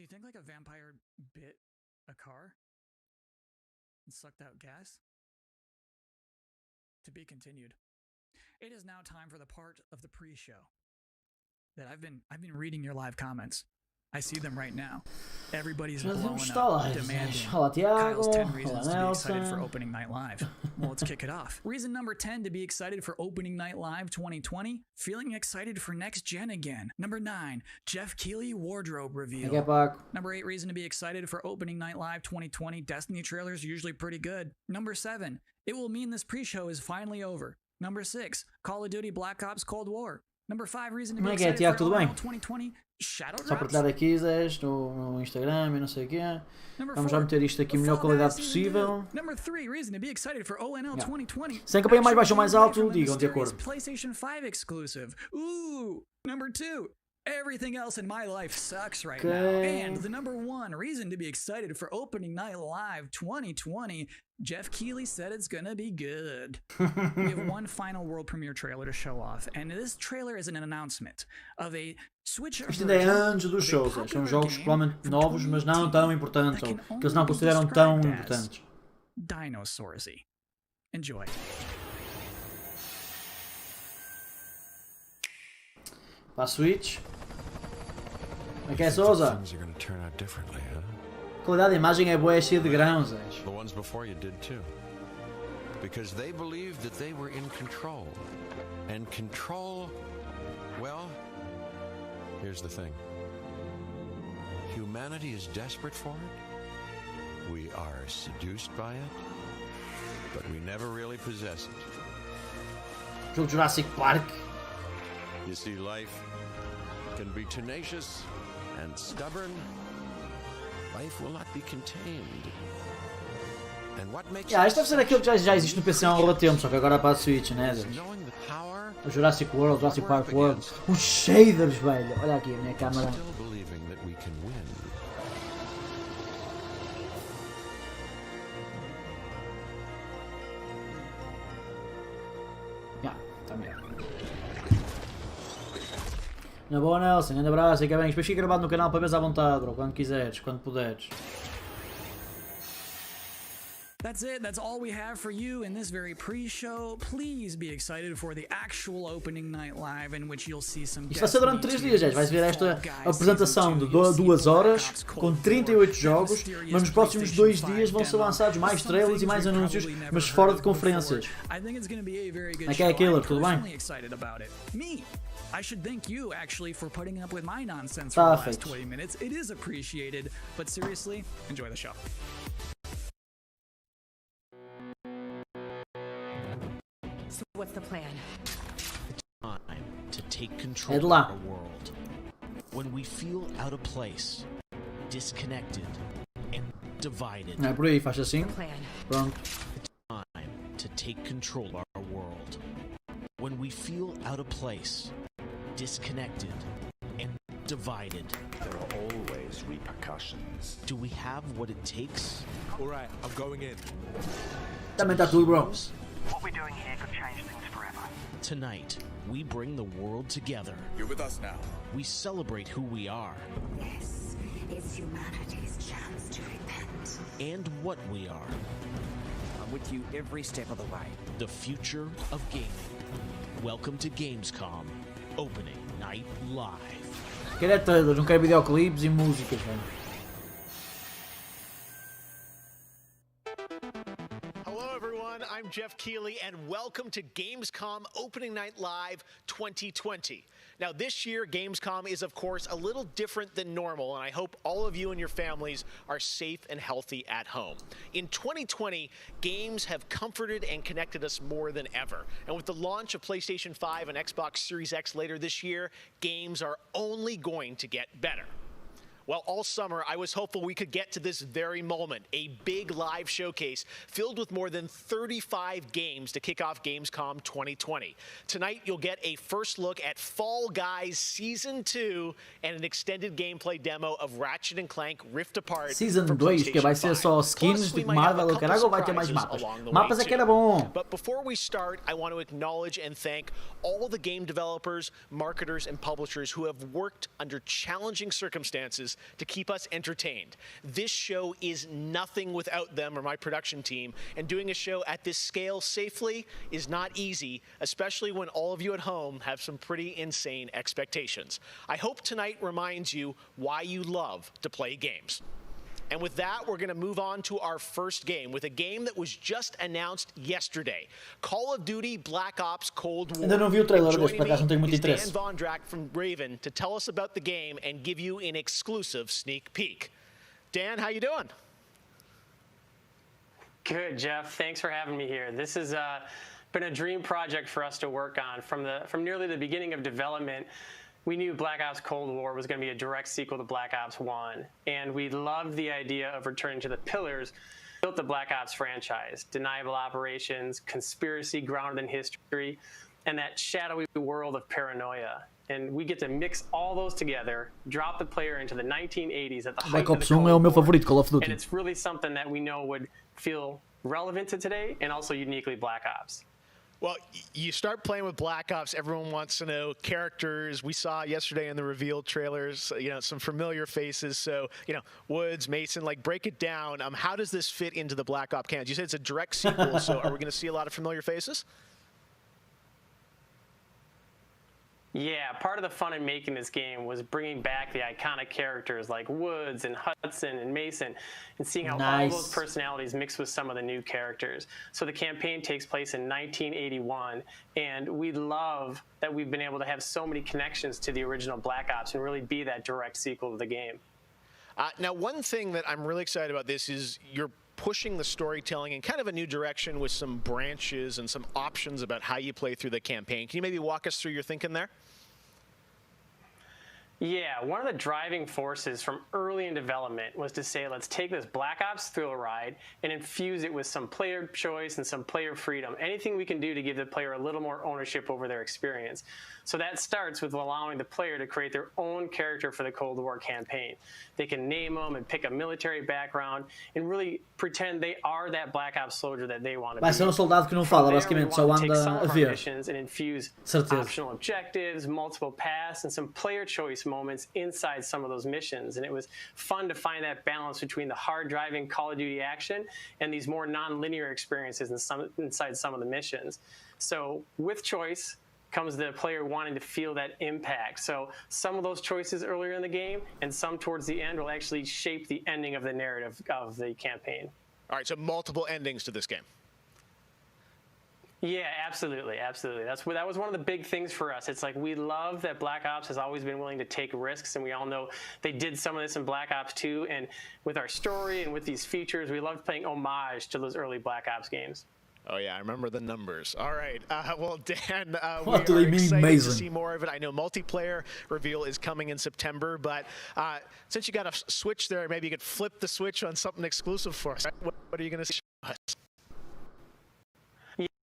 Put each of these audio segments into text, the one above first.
So you think like a vampire bit a car and sucked out gas? To be continued. It is now time for the part of the pre-show that I've been reading your live comments. I see them right now. Everybody's blowing up, demanding Kyle's 10 reasons to be excited for opening night live. Well, let's kick it off. Reason number 10 to be excited for opening night live 2020, feeling excited for next gen again. Number 9, Jeff Keighley wardrobe reveal. Number 8 reason to be excited for opening night live 2020, Destiny trailers usually pretty good. Number 7, it will mean this pre-show is finally over. Number 6, Call of Duty Black Ops Cold War. Number 5 reason to be excited for OVitorVieira 2020, Shadow Drops. Só partilhar aqui, Zés, no Instagram e não sei o quê. Vamos já meter isto aqui a melhor qualidade possível. Number 3 reason to be excited for ONL 2020. Sem campanha mais baixo ou mais alto, digam de acordo. PlayStation 5 exclusive. Ooh. Number 2. Everything else in my life sucks right now. And the number 1 reason to be excited for opening night live 2020, Jeff Keighley said it's gonna be good. We have one final world premiere trailer to show off, and this trailer is an announcement of a Switch. Isto ainda é antes dos shows, são jogos provavelmente novos, mas não tão importantes, ou que eles não consideram tão importantes. Dinosaursy. Enjoy. Para a Switch. Como é que é, Souza? A qualidade da imagem é boa, é cheia de grãos. The ones before you did too. Because they believed that they were in control. And control, well, here's the thing. Humanity is desperate for it. We are seduced by it. But we never really possess it. Jogo Jurassic Park. You see, life can be tenacious and stubborn. Life will not be contained. And what makes isto deve ser aquilo que já existe no PC há um longo tempo, só que agora é para a Switch, né? O Jurassic World, Jurassic Park World. Os shaders, velho. Olha aqui a minha câmera. Tá melhor. Na boa, Nelson, grande abraço, fica bem. Depois fica gravado no canal para veres à vontade, bro, quando quiseres, quando puderes. That's it. That's all we have for you in this very pre-show. Please be excited for the actual opening night live in which you'll see some. Isto vai ser durante 3 dias, gente. Vais ver esta apresentação de 2 horas com 38 jogos, mas nos próximos 2 dias vão ser lançados mais trailers e mais anúncios, mas fora de conferências. Como é que é, Killer? Tudo bem? I should thank you actually for putting up with my nonsense for the last 20 minutes. It is appreciated, but seriously, enjoy the show. So what's the plan? Time to take control of our world. When we feel out of place, disconnected, and divided. É por aí, faz assim. Pronto. Time to take control of our world. When we feel out of place, disconnected, and divided. There are always repercussions. Do we have what it takes? Alright, I'm going in. Também tá tudo, bro. What we're doing here could change things forever. Tonight, we bring the world together. You're with us now. We celebrate who we are. This is humanity's chance to repent. And what we are. I'm with you every step of the way. The future of gaming. Welcome to Gamescom, opening night live. Quero é trailers, não quero videoclipes e músicas, velho. I'm Jeff Keighley, and welcome to Gamescom Opening Night Live 2020. Now, this year, Gamescom is, of course, a little different than normal, and I hope all of you and your families are safe and healthy at home. In 2020, games have comforted and connected us more than ever. And with the launch of PlayStation 5 and Xbox Series X later this year, games are only going to get better. Well, all summer, I was hopeful we could get to this very moment, a big live showcase filled with more than 35 games to kick off Gamescom 2020. Tonight, you'll get a first look at Fall Guys Season 2 and an extended gameplay demo of Ratchet & Clank Rift Apart. Season 2, que vai ser só skins de Marvel, caralho, ou vai ter mais mapas? Mapas é que era bom. But before we start, I want to acknowledge and thank all the game developers, marketers, and publishers who have worked under challenging circumstances to keep us entertained. This show is nothing without them or my production team, and doing a show at this scale safely is not easy, especially when all of you at home have some pretty insane expectations. I hope tonight reminds you why you love to play games. And with that, we're going to move on to our first game with a game that was just announced yesterday. Call of Duty Black Ops Cold War. Ainda não vi o trailer deste, por acaso não tenho muito Dan interesse. Von Drack from Raven to tell us about the game and give you an exclusive sneak peek. Dan, how you doing? Good, Jeff. Thanks for having me here. This has been a dream project for us to work on. From nearly the beginning of development, we knew Black Ops Cold War was going to be a direct sequel to Black Ops 1, and we loved the idea of returning to the pillars that built the Black Ops franchise: deniable operations, conspiracy grounded in history, and that shadowy world of paranoia. And we get to mix all those together, drop the player into the 1980s at the height of the Cold é o meu War, favorito, Call of Duty. and it's really something that we know would feel relevant to today and also uniquely Black Ops. Well, you start playing with Black Ops, everyone wants to know characters. We saw yesterday in the reveal trailers, some familiar faces. So, Woods, Mason, break it down. How does this fit into the Black Ops canon? You said it's a direct sequel, so are we going to see a lot of familiar faces? Yeah, part of the fun in making this game was bringing back the iconic characters like Woods and Hudson and Mason and seeing how all those personalities mix with some of the new characters. So the campaign takes place in 1981, and we love that we've been able to have so many connections to the original Black Ops and really be that direct sequel to the game. Now, one thing that I'm really excited about this is you're pushing the storytelling in kind of a new direction with some branches and some options about how you play through the campaign. Can you maybe walk us through your thinking there? Yeah, one of the driving forces from early in development was to say, let's take this Black Ops thrill ride and infuse it with some player choice and some player freedom. Anything we can do to give the player a little more ownership over their experience. So that starts with allowing the player to create their own character for the Cold War campaign. They can name them and pick a military background and really pretend they are that Black Ops soldier that they want to be. Vai ser soldado que não fala, basicamente, só anda a ver. And infuse Certeza. optional objectives, multiple paths, and some player choice moments inside some of those missions. And it was fun to find that balance between the hard-driving Call of Duty action and these more non-linear experiences inside some of the missions. So with choice comes the player wanting to feel that impact. So some of those choices earlier in the game and some towards the end will actually shape the ending of the narrative of the campaign. All right, so multiple endings to this game. Yeah, absolutely, absolutely. That was one of the big things for us. It's like we love that Black Ops has always been willing to take risks, and we all know they did some of this in Black Ops 2. And with our story and with these features, we loved playing homage to those early Black Ops games. Oh, yeah, I remember the numbers. All right. Well, Dan, What do we they are mean, excited amazing? to see more of it. I know multiplayer reveal is coming in September, but since you got a switch there, maybe you could flip the switch on something exclusive for us. What are you going to show us?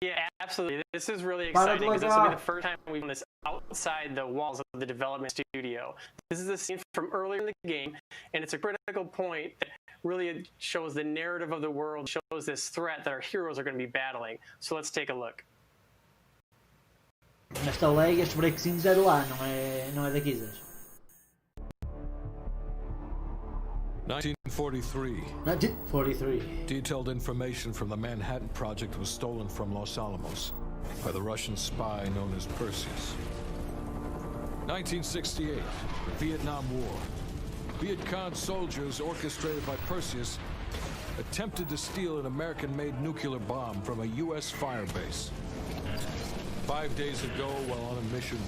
Yeah, absolutely. This is really exciting because this will be the first time we've done this outside the walls of the development studio. This is a scene from earlier in the game, and it's a critical point that really shows the narrative of the world, shows this threat that our heroes are going to be battling. So let's take a look. Nesta leg, estes breakzinhos é do ar, não é daqui, Zé. 1943. Detailed information from the Manhattan Project was stolen from Los Alamos by the Russian spy known as Perseus. 1968, the Vietnam War. Viet Cong soldiers orchestrated by Perseus attempted to steal an American-made nuclear bomb from a U.S. firebase. 5 days ago, while on a mission,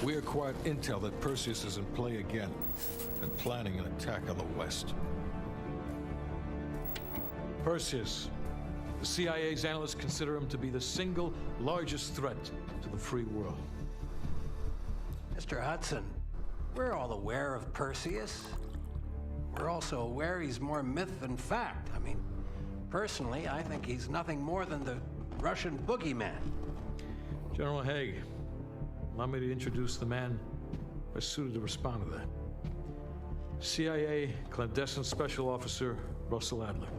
we acquired intel that Perseus is in play again and planning an attack on the West. Perseus. The CIA's analysts consider him to be the single largest threat to the free world. Mr. Hudson, we're all aware of Perseus. We're also aware he's more myth than fact. I mean, personally, I think he's nothing more than the Russian boogeyman. General Haig, allow me to introduce the man best suited to respond to that. CIA clandestine special officer Russell Adler.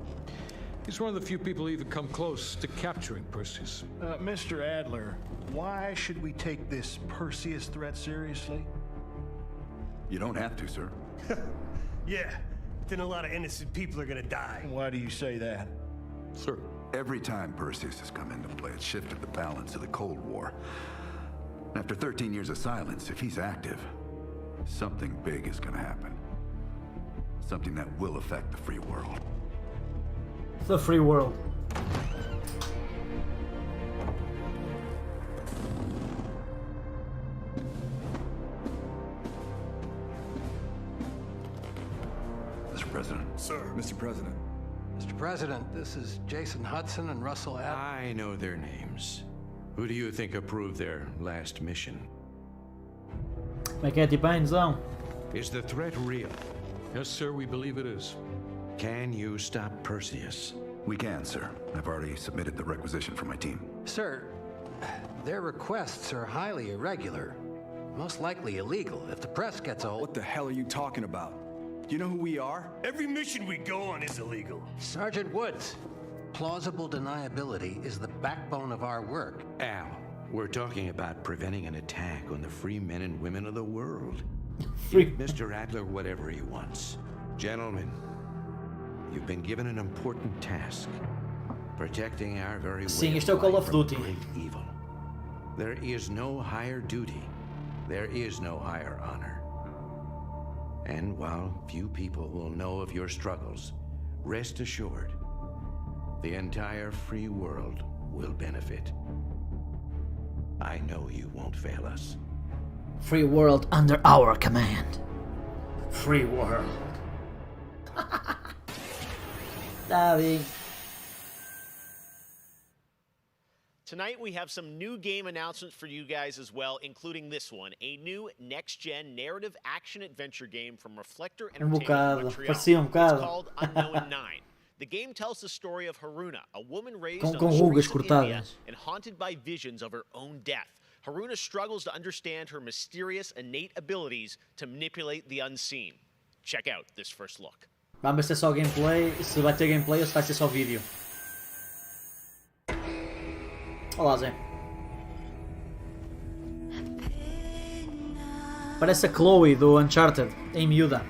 He's one of the few people who even come close to capturing Perseus. Mr. Adler, why should we take this Perseus threat seriously? You don't have to, sir. Yeah, then a lot of innocent people are gonna die. Why do you say that? Sir. Every time Perseus has come into play, it shifted the balance of the Cold War. After 13 years of silence, if he's active, something big is gonna happen. Something that will affect the free world. The free world. Mr. President. Sir. Mr. President. Mr. President, this is Jason Hudson and Russell I know their names. Who do you think approved their last mission? Como é que é, tipo, a invasão? Is the threat real? Yes, sir, we believe it is. Can you stop Perseus? We can, sir. I've already submitted the requisition for my team. Sir, their requests are highly irregular. Most likely illegal if the press gets a hold. What the hell are you talking about? Do you know who we are? Every mission we go on is illegal. Sergeant Woods, plausible deniability is the backbone of our work. Al, we're talking about preventing an attack on the free men and women of the world. Give Mr. Adler whatever he wants. Gentlemen, you've been given an important task. Protecting our very Sim, way isto é o Call of from Duty. great evil. There is no higher duty. There is no higher honor. And while few people will know of your struggles, rest assured, the entire free world will benefit. I know you won't fail us. Free world under our command. Free world. Davi. Tonight we have some new game announcements for you guys as well, including this one, a new next-gen narrative action-adventure game from Reflector Entertainment Montreal. Parecia bocado. It's called Unknown 9. The game tells the story of Haruna, a woman raised on com the rugas streets of India cortadas. and haunted by visions of her own death. Haruna struggles to understand her mysterious innate abilities to manipulate the unseen. Check out this first look. Vamos ver se é só gameplay, se vai ter gameplay ou se vai ser só vídeo. Olá, Zé. Parece a Chloe do Uncharted, em miúda.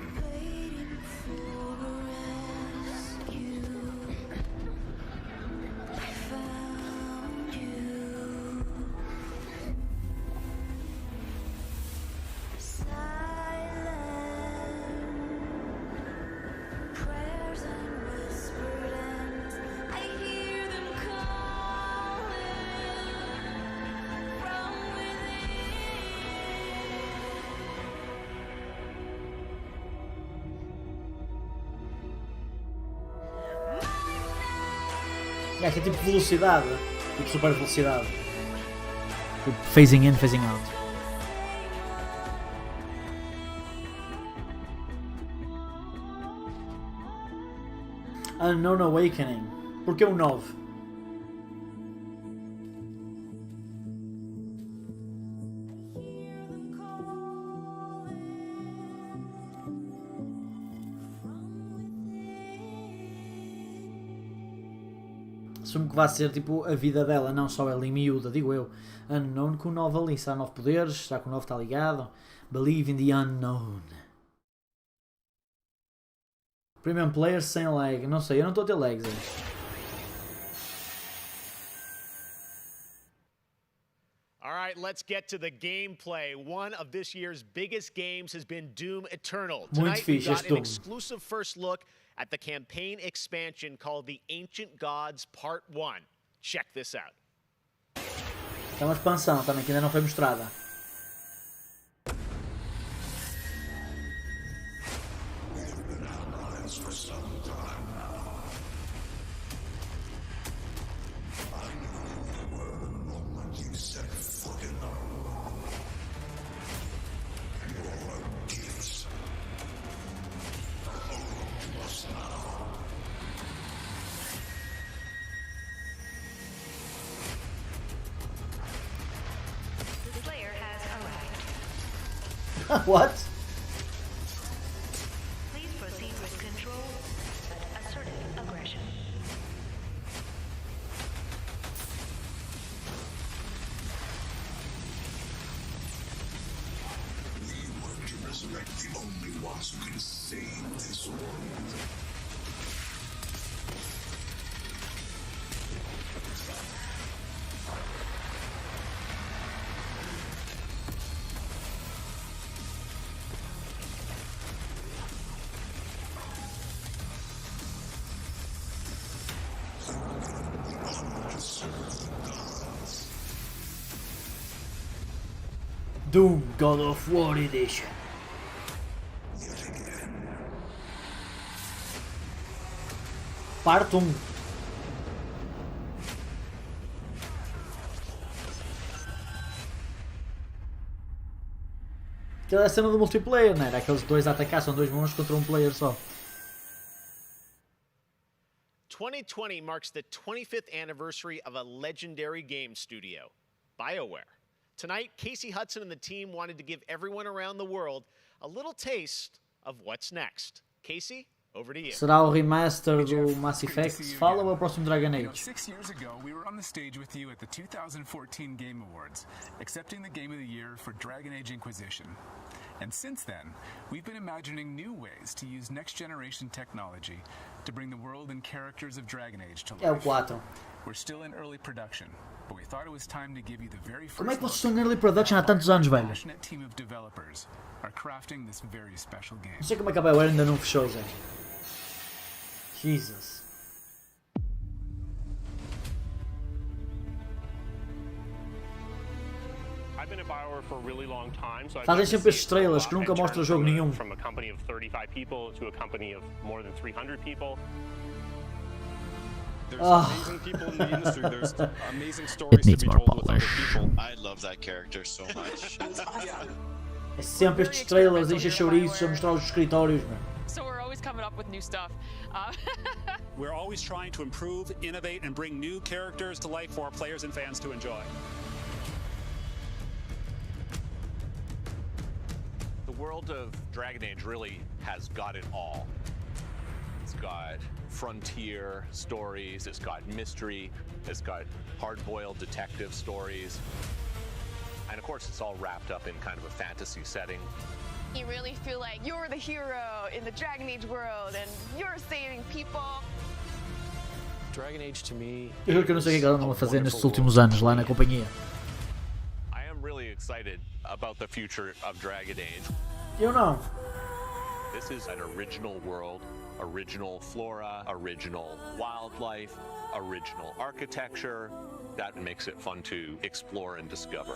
É que é tipo velocidade, tipo super velocidade. Tipo phasing in, phasing out. Unknown Awakening. Porquê o 9? Assumo que vai ser tipo a vida dela, não só ela em miúda, digo eu. Unknown com o 9 ali, será 9 poderes, será que o 9 está ligado? Believe in the unknown. Premium players sem lag, não sei, eu não estou a ter lags aí. All right, let's get to the gameplay. One of this year's biggest games has been Doom Eternal. Tonight we got an exclusive first look at the campaign expansion called The Ancient Gods Part 1. Check this out. É uma expansão também que ainda não foi mostrada. For some time now. I knew you were the moment you set foot in the room. Your gifts. Hold us now. The Slayer has arrived. What? the only ones who can save this world. Doom God of War Edition. Parte 1. Aquela é a cena do multiplayer, não era? Aqueles dois a atacar, são dois monstros contra um player só. 2020 marks the 25th anniversary of a legendary game studio, BioWare. Tonight, Casey Hudson and the team wanted to give everyone around the world a little taste of what's next. Casey, over to you. Será o remaster do Mass Effect que se fala ou é o próximo Dragon Age? 6 years ago, we were on the stage with you at the 2014 Game Awards, accepting the Game of the Year for Dragon Age Inquisition. And since then, we've been imagining new ways to use next-generation technology to bring the world and characters of Dragon Age to life. É o 4. We're still in early production, but we thought it was time to give you the very first. Como é que vocês estão em early production há tantos anos, velho? Passionate team of developers are crafting this very special game. Não sei como é que a BioWare ainda não fechou, Zé. Jesus. Fazem sempre as estrelas que nunca mostram jogo nenhum. From a company of 35 people to a company of more than 300 people. There's amazing people in the industry. There's amazing stories to be told with other people. I love that character so much. É sempre as estrelas, enche chouriços a mostrar os escritórios, mano. So we're always coming up with new stuff. We're always trying to improve, innovate, and bring new characters to life for our players and fans to enjoy. The world of Dragon Age really has got it all. It's got frontier stories, it's got mystery, it's got hard-boiled detective stories. And of course, it's all wrapped up in kind of a fantasy setting. You really feel like you're the hero in the Dragon Age world and you're saving people. Dragon Age to me. Eu juro que eu não sei o que ela andou a fazer nestes últimos anos lá na companhia. I am really excited about the future of Dragon Age. Eu não. This is an original world, original flora, original wildlife, original architecture. That makes it fun to explore and discover.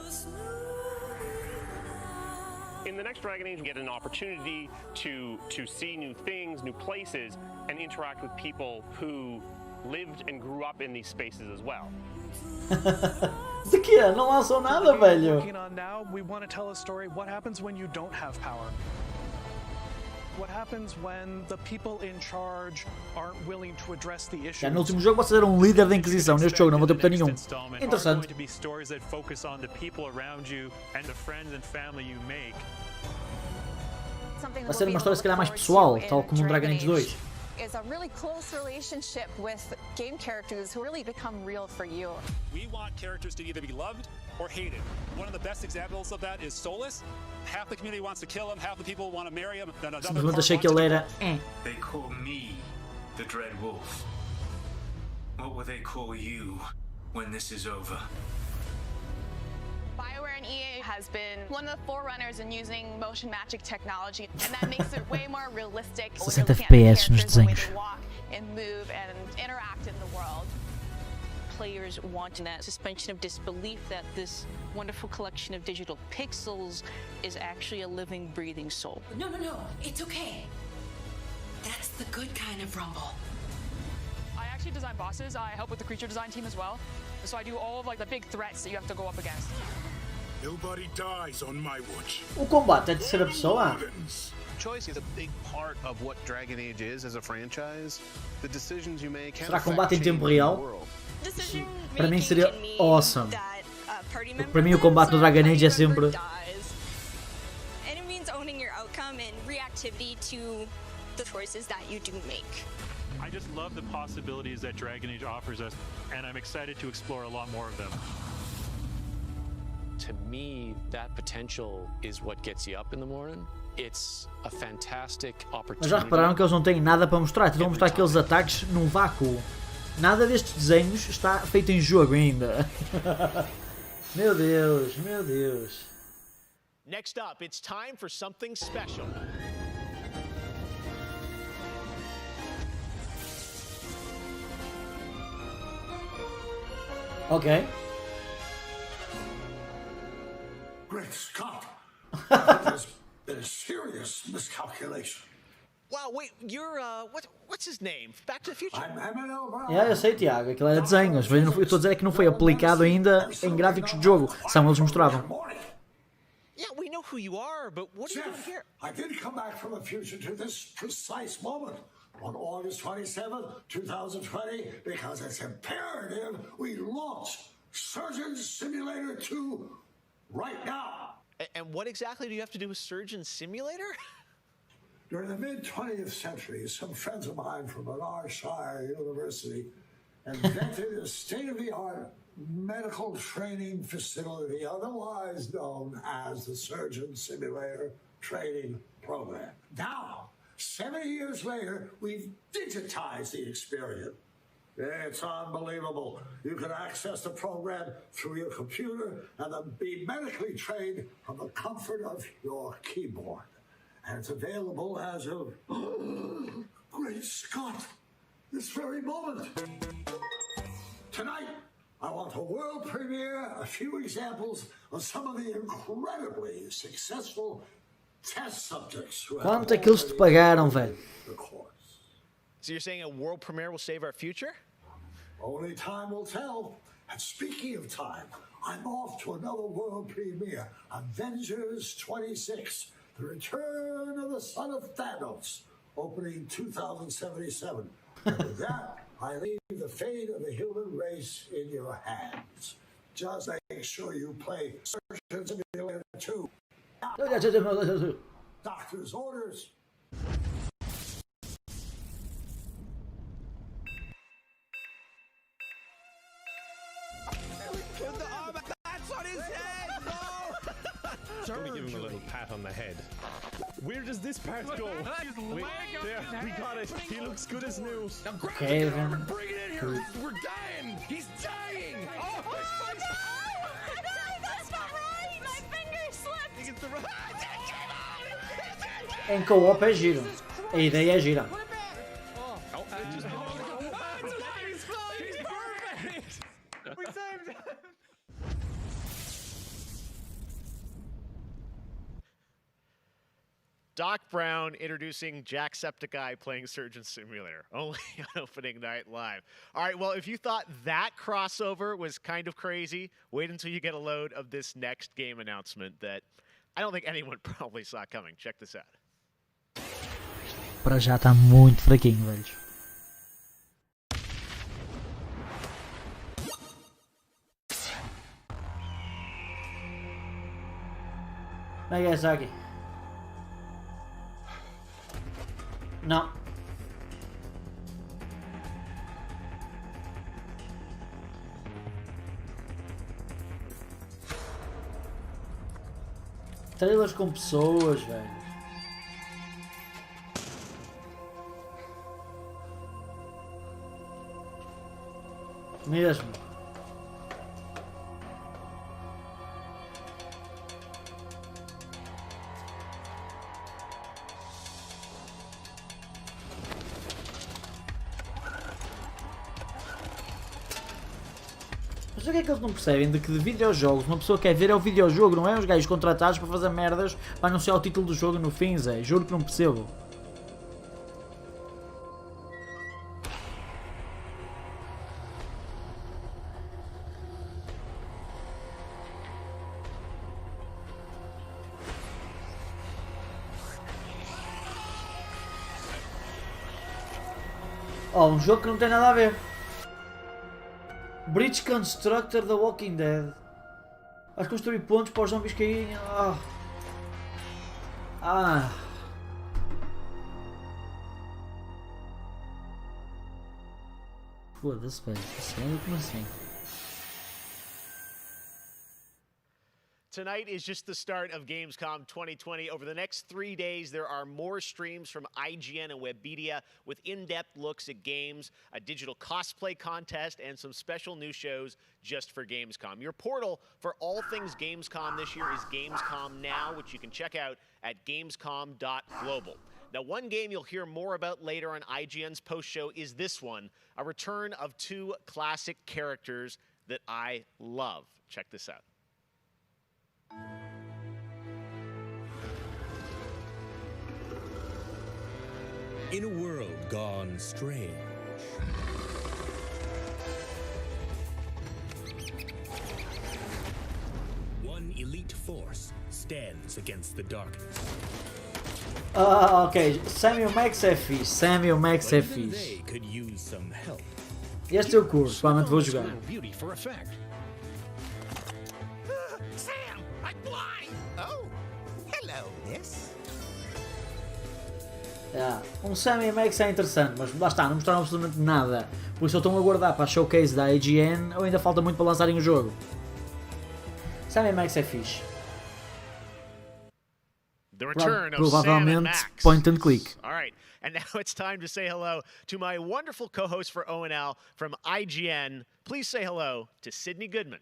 In the next Dragon Age, we get an opportunity to see new things, new places, and interact with people who lived and grew up in these spaces as well. De quê? Não lançou nada, velho. Working on now, we want to tell a story. What happens when you don't have power? What happens when the people in charge aren't willing to address the issues? Já no último jogo vocês eram um líder da Inquisição, neste jogo não vou ter poder nenhum. Interessante. To be stories that focus on the people around you and the friends and family you make. Vai ser uma história se calhar mais pessoal, tal como um Dragon Age 2. Is a really close relationship with game characters who really become real for you. We want characters to either be loved or hated. One of the best examples of that is Solus. Half the community wants to kill him, half the people want to marry him. Simplesmente achei que ele era. They call me the Dread Wolf. What will they call you when this is over? BioWare and EA has been one of the forerunners in using motion magic technology, and that makes it way more realistic. 60 FPS nos desenhos. Walk and move and interact in the world. Players want that suspension of disbelief that this wonderful collection of digital pixels is actually a living, breathing soul. No, it's okay. That's the good kind of rumble. I actually design bosses. I help with the creature design team as well. So I do all of like the big threats that you have to go up against. Nobody dies on my watch. O combate é de terceira pessoa. Choice is a big part of what Dragon Age is as a franchise. The decisions you make can Será combate em tempo real? Para mim seria awesome. Para mim o combate no Dragon Age é sempre. And it means owning your outcome and reactivity to the choices that you do make. I just love the possibilities that Dragon Age offers us, and I'm excited to explore a lot more of them. To me, that potential is what gets you up in the morning. It's a fantastic opportunity. Mas já repararam que eles não têm nada para mostrar? Estão a mostrar aqueles ataques num vácuo. Nada destes desenhos está feito em jogo ainda. Meu Deus, meu Deus. Next up, it's time for something special. Ok. Great Scott! There's been a serious miscalculation. Wow, wait, you're, what's his name? Back to the Future? Eu sei, Tiago, aquilo era desenhos. Eu estou a dizer que não foi aplicado ainda em gráficos de jogo. Só eles mostravam. Yeah, we know who you are, but what are you doing here? I did come back from the future to this precise moment on August 27th, 2020, because it's imperative we launch Surgeon Simulator 2 right now. And what exactly do you have to do with Surgeon Simulator? During the mid-20th century, some friends of mine from Shire University invented a state-of-the-art medical training facility, otherwise known as the Surgeon Simulator Training Program. Now, 70 years later, we've digitized the experience. It's unbelievable. You can access the program through your computer and then be medically trained from the comfort of your keyboard. And it's available as of, great Scott, this very moment. Tonight, I want a world premiere, a few examples of some of the incredibly successful test subjects who have Quanto é que eles te pagaram, velho? So you're saying a world premiere will save our future? Only time will tell. And speaking of time, I'm off to another world premiere, Avengers 26, The Return of the Son of Thanos, opening 2077. And with that, I leave the fate of the human race in your hands. Just make sure you play Surgeon Simulator 2. Doctor's orders. That's on his head! No! Let me give him a little pat on the head. Where does this part go? Wait, there, we got it. He looks good as new. Now grab Okay, the arm then. and bring it in here. We're dying. He's dying. Oh, his face. That's not right! My finger slipped! He gets the right. Em co-op é giro. A ideia é gira. We saved him! Doc Brown introducing Jacksepticeye playing Surgeon Simulator, only on Opening Night Live. All right, well, if you thought that crossover was kind of crazy, wait until you get a load of this next game announcement that I don't think anyone probably saw coming. Check this out. Para já está muito fraquinho, velhos. Nagasaki. Não. Trailers com pessoas, velho. Mesmo. Mas o que é que eles não percebem de que de videojogos uma pessoa quer ver é o videojogo, não é os gajos contratados para fazer merdas para anunciar o título do jogo no fim, Zé? Juro que não percebo. Oh, um jogo que não tem nada a ver. Bridge Constructor da Walking Dead. Vais construir pontos para os zombies caírem. Foda-se, velho. Sério, como assim? Tonight is just the start of Gamescom 2020. Over the next 3 days, there are more streams from IGN and Webedia with in-depth looks at games, a digital cosplay contest, and some special new shows just for Gamescom. Your portal for all things Gamescom this year is Gamescom Now, which you can check out at gamescom.global. Now, one game you'll hear more about later on IGN's post-show is this one, a return of two classic characters that I love. Check this out. In a world gone strange, one elite force stands against the darkness. Ok, Samuel Max é fixe, Samuel Max é fixe. Este eu curto, provavelmente vou jogar. Samuel Max é interessante, mas lá está, não mostraram absolutamente nada. Por isso eu estou a aguardar para a showcase da IGN ou ainda falta muito para lançarem o jogo. Samuel Max é fixe. Provavelmente point and click. All right, and now it's time to say hello to my wonderful co-host for ONL from IGN. Please say hello to Sydney Goodman.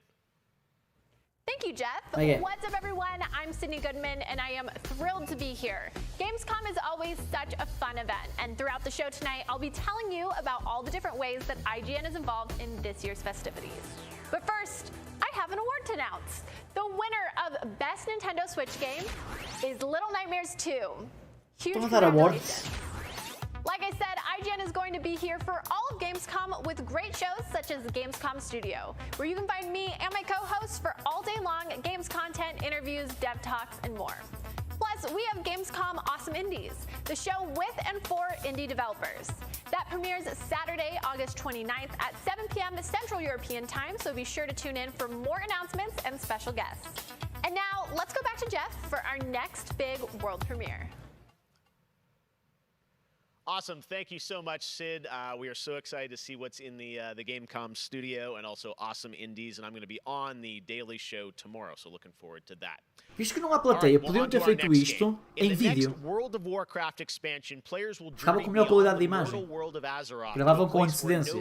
Thank you, Jeff. Okay. What's up, everyone? I'm Sydney Goodman, and I am thrilled to be here. Gamescom is always such a fun event, and throughout the show tonight, I'll be telling you about all the different ways that IGN is involved in this year's festivities. But first, I have an award to announce. The winner of Best Nintendo Switch Game is Little Nightmares 2. Huge congratulations. Like I said, IGN is going to be here for all of Gamescom with great shows such as the Gamescom Studio, where you can find me and my co-hosts for all day long games content, interviews, dev talks, and more. Plus, we have Gamescom Awesome Indies, the show with and for indie developers. That premieres Saturday, August 29th at 7 p.m. Central European Time, so be sure to tune in for more announcements and special guests. And now, let's go back to Jeff for our next big world premiere. Awesome. Thank you so much, Sid. We are so excited to see what's in the Gamescom studio and also Awesome Indies, and I'm going to be on the Daily Show tomorrow, so looking forward to that. Visto que não há plateia, podiam ter feito isto em vídeo. Ficava com melhor qualidade de imagem. Gravavam com antecedência.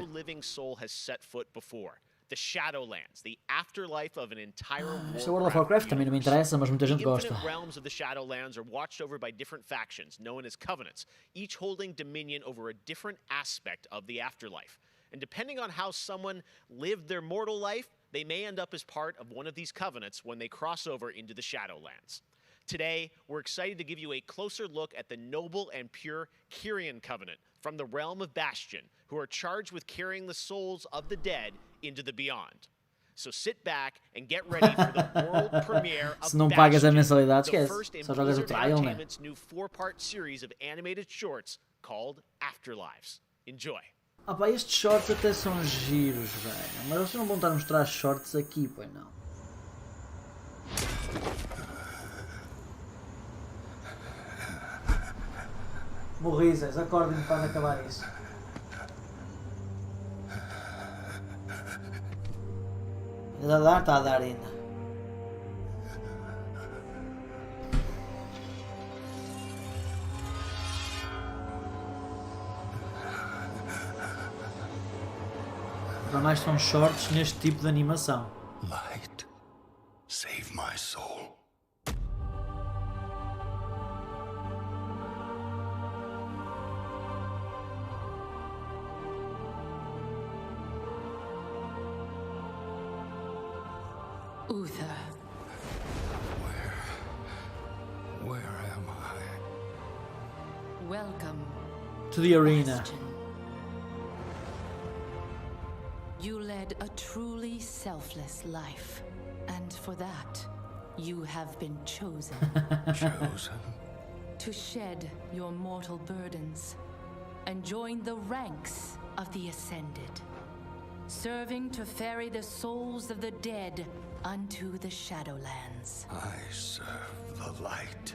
The Shadowlands, the afterlife of an entire world. Este World of Warcraft também não me interessa, mas muita gente gosta. The realms of the Shadowlands are watched over by different factions, known as covenants, each holding dominion over a different aspect of the afterlife. And depending on how someone lived their mortal life, they may end up as part of one of these covenants when they cross over into the Shadowlands. Today, we're excited to give you a closer look at the noble and pure Kyrian Covenant from the realm of Bastion, who are charged with carrying the souls of the dead into the beyond. So sit back and get ready for the world premiere of Se não pagas a mensalidade, Bastion, the esquece. first in Só jogas o Blizzard trial, né? Entertainment's new 4-part series of animated shorts called Afterlives. Enjoy. Ah pá, estes shorts até são giros, velho. Mas vocês não vão estar a mostrar shorts aqui, pois não. Morrizes, acordem-me para acabar isso. Está a dar ainda. Para mais são shorts neste tipo de animação. Light, save my soul. Uther. Where am I? Welcome To the arena. Bastion. You led a truly selfless life, and for that, you have been chosen. Chosen? To shed your mortal burdens and join the ranks of the Ascended, serving to ferry the souls of the dead unto the Shadowlands. I serve the light,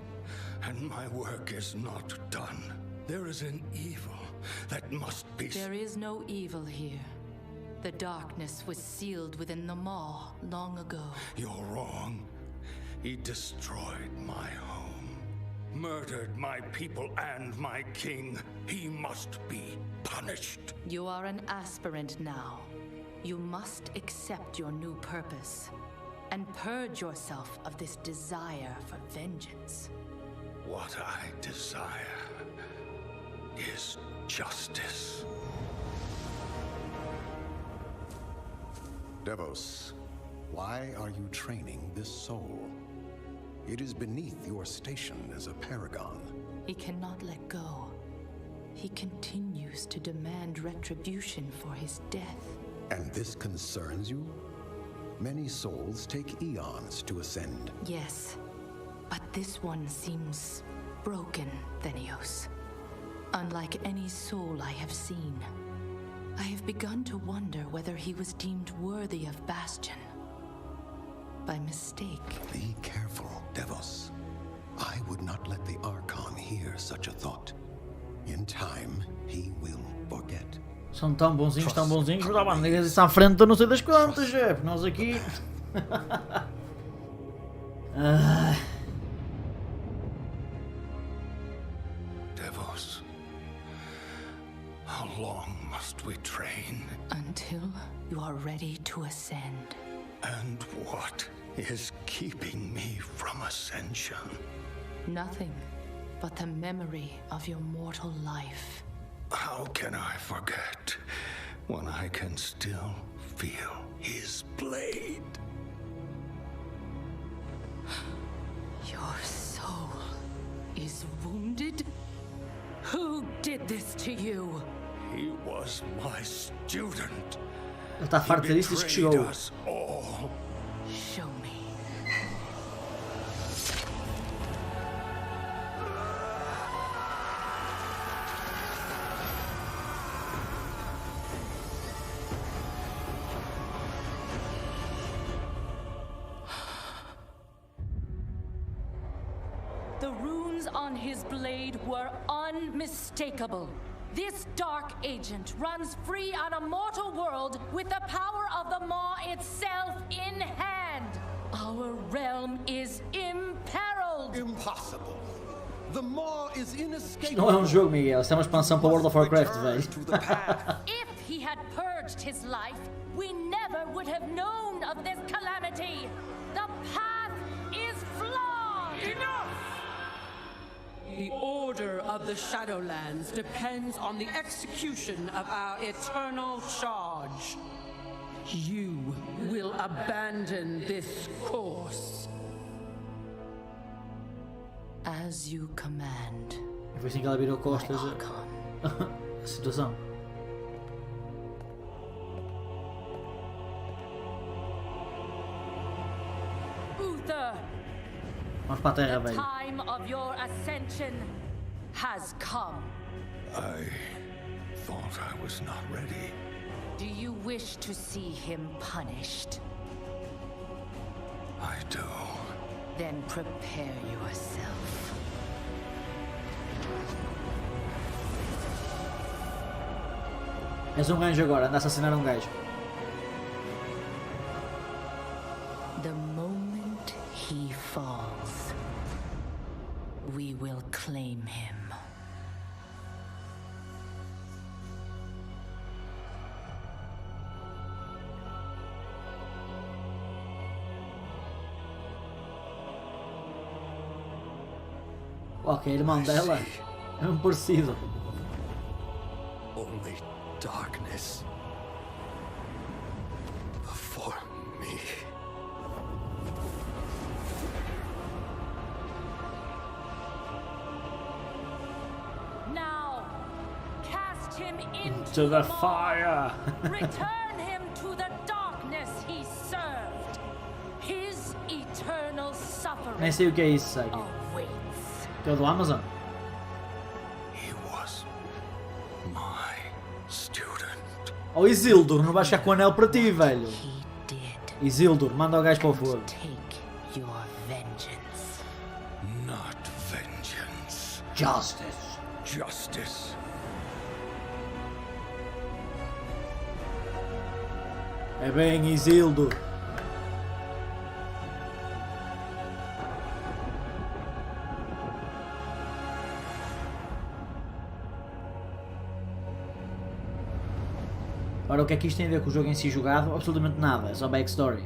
and my work is not done. There is an evil that must be... There is no evil here. The darkness was sealed within the maw long ago. You're wrong. He destroyed my home, murdered my people and my king. He must be punished. You are an aspirant now. You must accept your new purpose and purge yourself of this desire for vengeance. What I desire is justice. Devos, why are you training this soul? It is beneath your station as a paragon. He cannot let go. He continues to demand retribution for his death. And this concerns you? Many souls take eons to ascend. Yes, but this one seems broken, Thenios. Unlike any soul I have seen. I have begun to wonder whether he was deemed worthy of Bastion. By mistake. Be careful, Devos. I would not let the Archon hear such a thought. In time, he will forget. São tão bonzinhos, mas dá uma nega isso à frente, eu não sei das quantas, é, nós aqui... Devos, how long must we train? Until you are ready to ascend. And what is keeping me from ascension? Nothing but the memory of your mortal life. How can I forget when I can still feel his blade? Your soul is wounded? Who did this to you? He was my student. Ele está farto disso, diz que chegou. Show me. The runes on his blade were unmistakable. This dark agent runs free on a mortal world with the power of the Maw itself in hand. Our realm is imperiled. Impossible. The Maw is inescapable. Não é um jogo, Miguel, isso é uma expansão para World of Warcraft, velho. If he had purged his life, we never would have known of this calamity. The path is flawed. Enough! The order of the Shadowlands depends on the execution of our eternal charge. You will abandon this course. As you command. E foi assim que ela virou costas a situação. Uther! Vamos para a terra, The velho. time of your ascension has come. I thought I was not ready. Do you wish to see him punished? I do. Then prepare yourself. És um gajo agora, anda a assassinar um gajo. The moment he falls, we will claim him. Ok, irmão dela é um parecido. Only darkness before me. Now, cast him To the fire. Return him to the darkness he served. His eternal suffering. Nem sei o que é isso, segue. Que é o do Amazon? He was my student. Oh, Isildur, não vais ficar com o anel para ti, velho. Isildur, manda o gajo para o fogo. Your vengeance. Not vengeance. Justice. Justice. É bem, Isildur. Agora o que é que isto tem a ver com o jogo em si jogado? Absolutamente nada, é só backstory.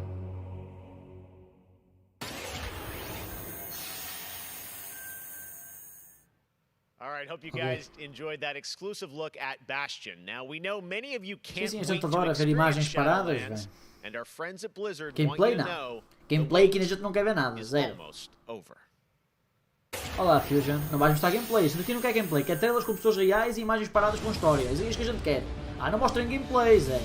All right, hope you guys enjoyed that exclusive look at Bastion. Now we know many of you can't Sim, a wait gente to adora ver experience imagens paradas, Shadowlands, velho. and our friends at Blizzard Gameplay want you to não. know Gameplay aqui a gente não quer ver nada, zero. almost over. Olá Fusion, não vais mostrar gameplay, isso daqui não quer gameplay, quer trailers com pessoas reais e imagens paradas com histórias, é isso que a gente quer. Ah, não mostrem gameplays, é.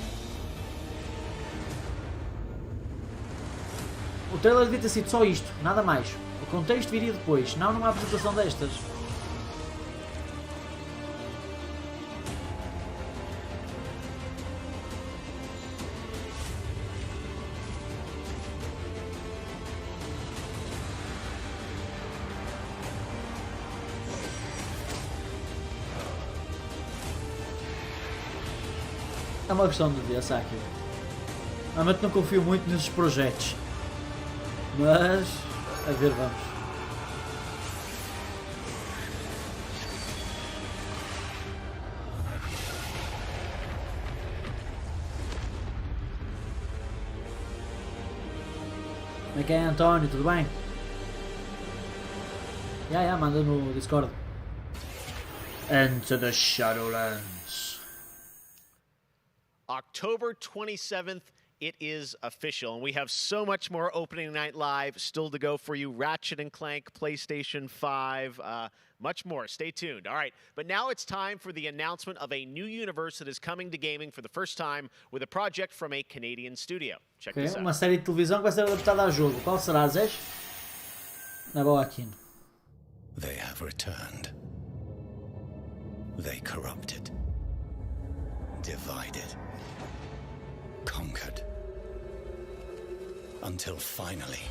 O trailer devia ter sido só isto, nada mais. O contexto viria depois, senão não há apresentação destas. É uma questão de ver, Saki. Realmente não confio muito nesses projetos. Mas, a ver, vamos. Como é que é, António? Tudo bem? Manda no Discord. Enter the Shadowlands. October 27th, it is official, and we have so much more opening night live still to go for you. Ratchet & Clank, PlayStation 5, much more. Stay tuned. All right, but now it's time for the announcement of a new universe that is coming to gaming for the first time with a project from a Canadian studio. Check this out. Uma série de televisão que vai ser adaptada a jogo. Qual será, Zés? Na boa aqui. They have returned. They corrupted. Divided. Conquered. Until finally,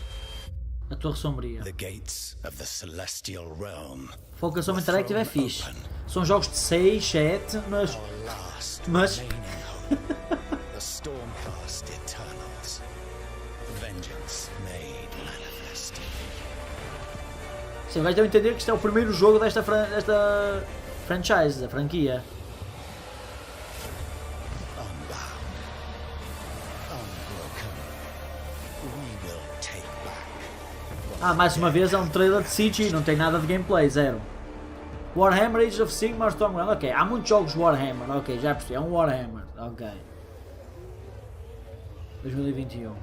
a Torre Sombria. The gates of the celestial realm. Focus-me Interactive é fixe. São jogos de 6, 7, mas The Stormcast Eternals. Vengeance made manifest. Você vai então entender que isto é o primeiro jogo desta franchise, da franquia. Mais uma vez é um trailer de CG, não tem nada de gameplay, zero. Warhammer Age of Sigmar Stormground, ok, há muitos jogos Warhammer, ok, já percebi, é um Warhammer, ok. 2021.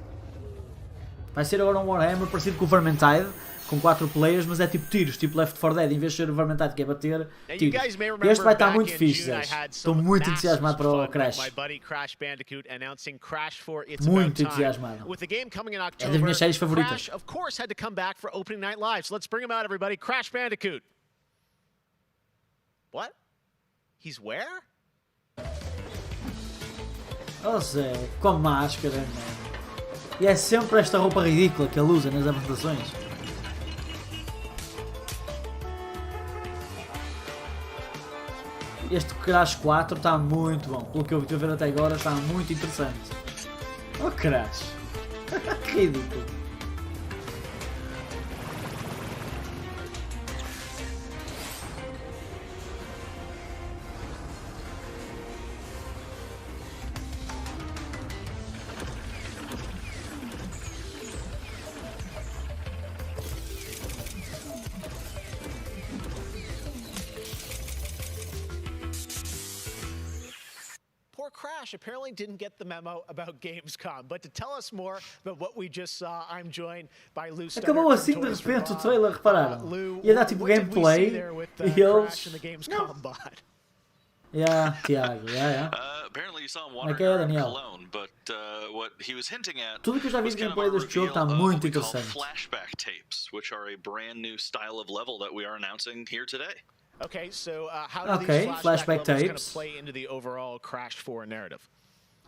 Vai ser agora um Warhammer parecido com o Vermintide, com 4 players, mas é tipo tiros, tipo Left 4 Dead, em vez de ser o Vermintide que é bater, tiros. Este vai estar muito fixe, estou muito entusiasmado para o Crash. Muito entusiasmado. É das minhas séries favoritas. Of course, had to come back for opening night live. So let's bring him out, everybody. Crash Bandicoot. What? He's where? Oh, Zé, com máscara, mano. E é sempre esta roupa ridícula que ele usa nas apresentações. Este Crash 4 está muito bom. Pelo que eu estou a ver até agora, está muito interessante. Oh, Crash. Que ridículo. Crash apparently didn't get the memo about Gamescom, but to tell us more about what we just saw, I'm joined by Lou. Acabou assim de repente o trailer, repararam? Ia dar tipo gameplay e eles... Tiago, apparently you saw him wandering around Cologne, but what he was hinting at tudo que eu já vi de gameplay deste jogo está muito interessante. Flashback tapes, which are a brand new style of level that we are announcing here today. Okay, so how do these flashback tapes play into the overall Crash 4 narrative?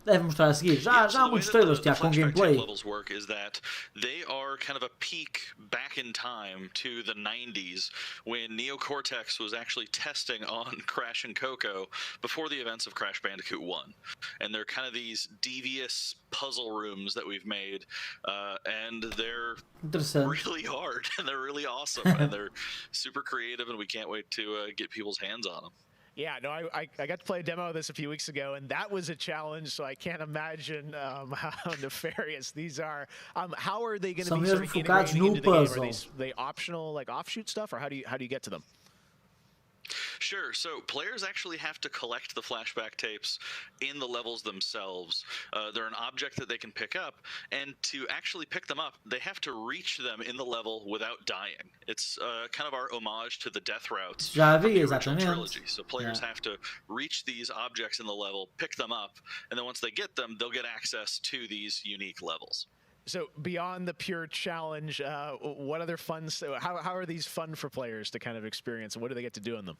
Deve mostrar a seguir. Já há muitos trailers, Tiago, com gameplay. Levels work is that they are kind of a peek back in time to the 90s when Neo Cortex was actually testing on Crash and Coco before the events of Crash Bandicoot 1. And they're kind of these devious puzzle rooms that we've made, and they're really hard, and they're really awesome, and they're super creative, and we can't wait to get people's hands on them. Yeah, no, I got to play a demo of this a few weeks ago, and that was a challenge, so I can't imagine how nefarious these are. How are they going to be sort of integrating into the game? Are they optional, like offshoot stuff, or how do you get to them? Sure. So players actually have to collect the flashback tapes in the levels themselves. They're an object that they can pick up, and to actually pick them up, they have to reach them in the level without dying. It's kind of our homage to the death routes Já of vi, the original exatamente. trilogy. So players have to reach these objects in the level, pick them up, and then once they get them, they'll get access to these unique levels. So beyond the pure challenge, what other fun? How are these fun for players to kind of experience, and what do they get to do in them?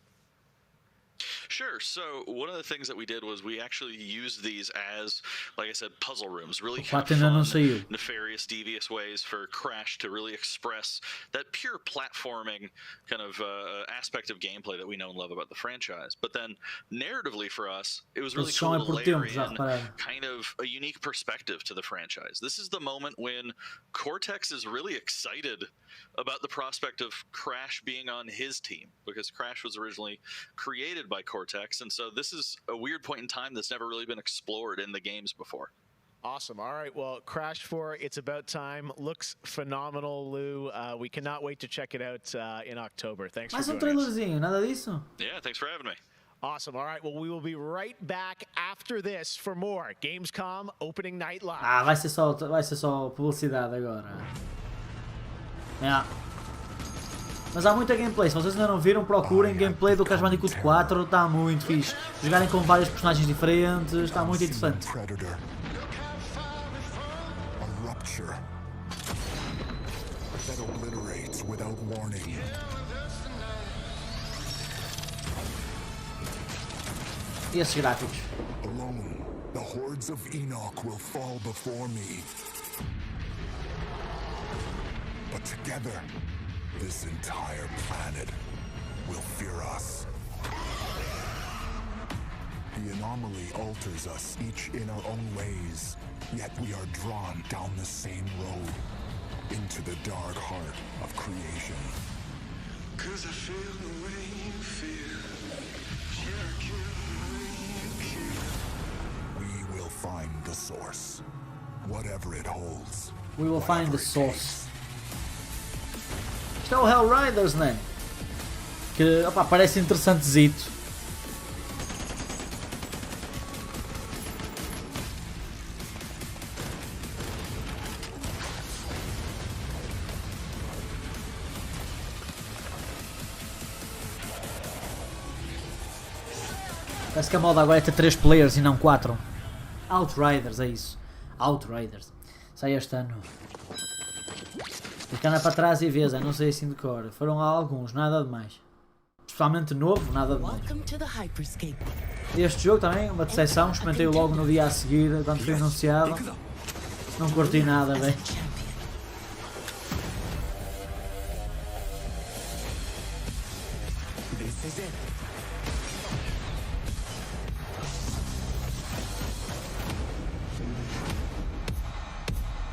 Sure. So one of the things that we did was we actually used these as, like I said, puzzle rooms. Really kind of fun, nefarious, devious ways for Crash to really express that pure platforming kind of aspect of gameplay that we know and love about the franchise. But then narratively for us, it was really cool to layer in kind of a unique perspective to the franchise. This is the moment when Cortex is really excited about the prospect of Crash being on his team, because Crash was originally created by Cortex, and so this is a weird point in time that's never really been explored in the games before. Awesome. All right, well, Crash 4, It's About Time, looks phenomenal, Lou. We cannot wait to check it out in October. Thanks for joining us. Mais trailerzinho, nada disso? Yeah, thanks for having me. Awesome. All right, well, we will be right back after this for more Gamescom Opening Night Live. Ah, vai ser só publicidade agora. Yeah. Mas há muita gameplay, se vocês ainda não viram, procurem gameplay do Crash Bandicoot 4, está muito fixe. Jogarem com vários personagens diferentes, está muito interessante. E esses gráficos? Alone, the hordes of Enoch will fall before me. But together, this entire planet will fear us. The anomaly alters us, each in our own ways, yet we are drawn down the same road, into the dark heart of creation. 'Cause I feel the way you feel. We will find the source, whatever it holds. We will find the source. Isto é o Hellriders, né? Que, opa, parece interessantezito. Parece que a moda agora é ter 3 players e não 4. Outriders, é isso. Outriders. Sai este ano. Fica para trás e vês, não sei assim de cor. Foram alguns, nada de mais. Especialmente novo, nada de mais. Este jogo também, uma decepção, experimentei logo no dia a seguir, quando foi anunciado. Não curti nada, bem.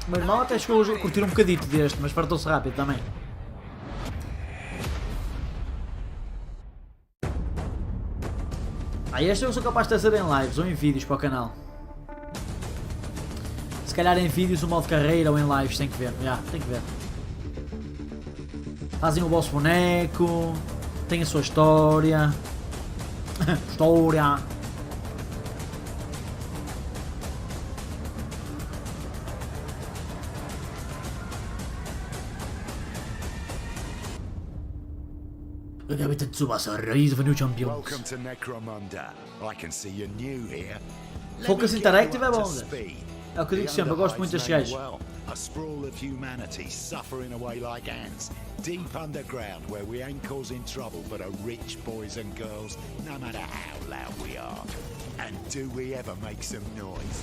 O meu irmão até chegou a curtir um bocadito deste, mas fartou-se rápido também. Este eu sou capaz de trazer em lives ou em vídeos para o canal. Se calhar em vídeos o modo carreira ou em lives, tem que ver. Tem que ver. Fazem o vosso boneco, tem a sua história. História. Welcome to Necromunda. I can see you're new here. Focus Interactive é bom. É o que eu digo sempre, eu gosto muito destes gajos. A sprawl of humanity suffering away like ants, deep underground where we ain't causing trouble but are rich boys and girls, no matter how loud we are. And do we ever make some noise?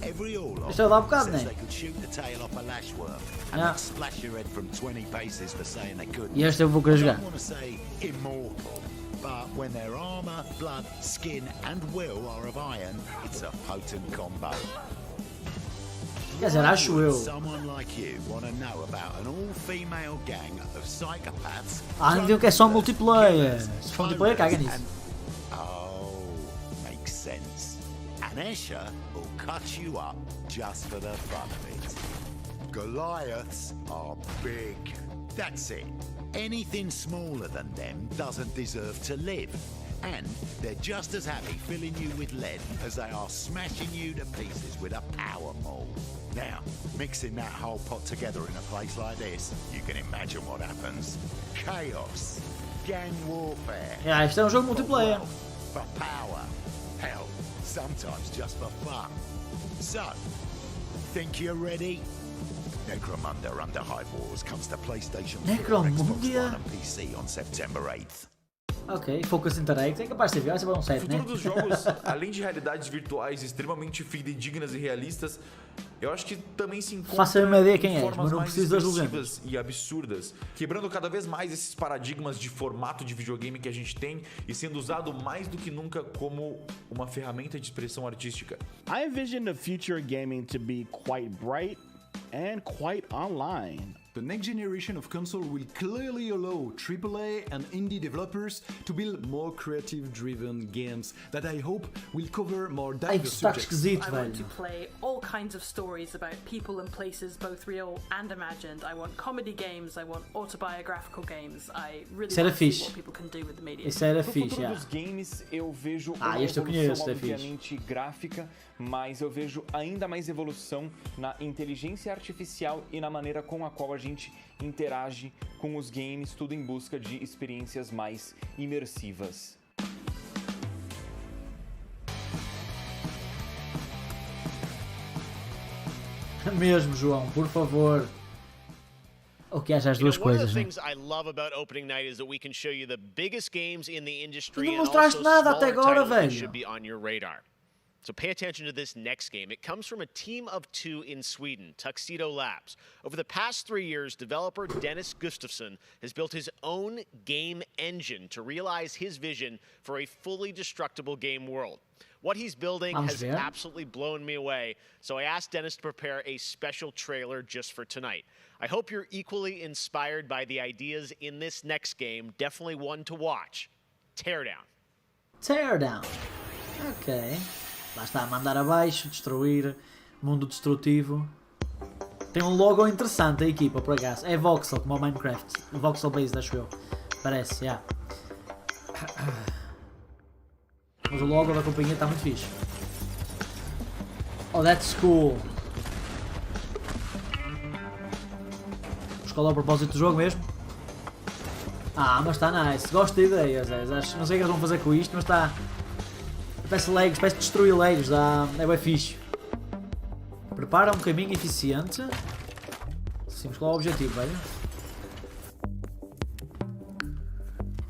Every Orlok says they could shoot the tail off a lashworm and splash your head from 20 paces for saying they couldn't. E este eu vou querer jogar. I don't want to say immortal, but when their armor, blood, skin and will are of iron, it's a potent combo. Quer dizer, acho eu. Someone like you want to know about an all-female gang of psychopaths? Não digo que é só multiplayer. Se for multiplayer, caga nisso. Oh, makes sense. And Escher will cut you up just for the fun of it. Goliaths are big. That's it. Anything smaller than them doesn't deserve to live. And they're just as happy filling you with lead as they are smashing you to pieces with a power maul. Now, mixing that whole pot together in a place like this, you can imagine what happens. Chaos. Gang warfare. Yeah, isto é jogo multiplayer. For power. Hell, sometimes just for fun. So, think you're ready? Necromunda Under Hive Wars comes to PlayStation 4, Xbox One and PC on September 8th. Ok, Focus Interactive, é capaz de ser, vai ser um site, O futuro dos jogos, além de realidades virtuais extremamente fidedignas e realistas, eu acho que também se encontra em formas mais expressivas e absurdas, quebrando cada vez mais esses paradigmas de formato de videogame que a gente tem e sendo usado mais do que nunca como uma ferramenta de expressão artística. I envision the future gaming to be quite bright and quite online. The next generation of console will clearly allow AAA and indie developers to build more creative-driven games that I hope will cover more diverse subjects. I want to play all kinds of stories about people and places, both real and imagined. I want comedy games, I want autobiographical games. I really want to see what people can do with the media. Isso era fixe, no futuro dos games eu vejo uma este eu evolução conheço, obviamente gráfica, mas eu vejo ainda mais evolução na inteligência artificial e na maneira com a qual a gente interage com os games, tudo em busca de experiências mais imersivas. Mesmo, João, por favor. Ok, haja as duas coisas. One of the things I love about opening night is that we can show you the biggest games in the industry não and mostraste also nada até smaller agora, titles that velho. should be on your radar. So pay attention to this next game. It comes from a team of two in Sweden, Tuxedo Labs. Over the past 3 years, developer Dennis Gustafsson has built his own game engine to realize his vision for a fully destructible game world. What he's building has absolutely blown me away, so I asked Dennis to prepare a special trailer just for tonight. I hope you're equally inspired by the ideas in this next game. Definitely one to watch. Teardown. Teardown. Ok. Lá está, mandar abaixo, destruir, mundo destrutivo. Tem um logo interessante a equipa, por acaso. É voxel, como o Minecraft. Voxel based, acho eu. Parece, já. Mas o logo da companhia está muito fixe. Oh, that's cool. Qual é o propósito do jogo mesmo? Ah, mas está nice. Gosto de ideias. Não sei o que eles vão fazer com isto, mas está... Parece legs, parece destruir legs, é bem fixe. Prepara um caminho eficiente. Sim, mas qual é o objetivo, velho?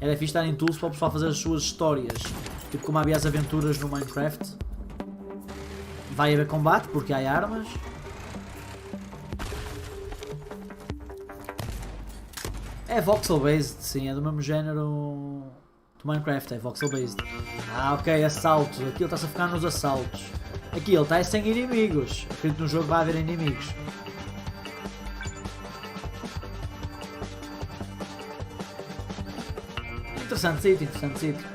Era fixe estar em tools para o pessoal fazer as suas histórias. Tipo como havia as aventuras no Minecraft. Vai haver combate, porque há armas. É voxel based, sim, é do mesmo género do Minecraft, é voxel based. Ah, ok, assaltos. Aqui ele está-se a focar nos assaltos. Aqui ele está sem inimigos. Acredito que no jogo vai haver inimigos. Interessante sítio, interessante sítio.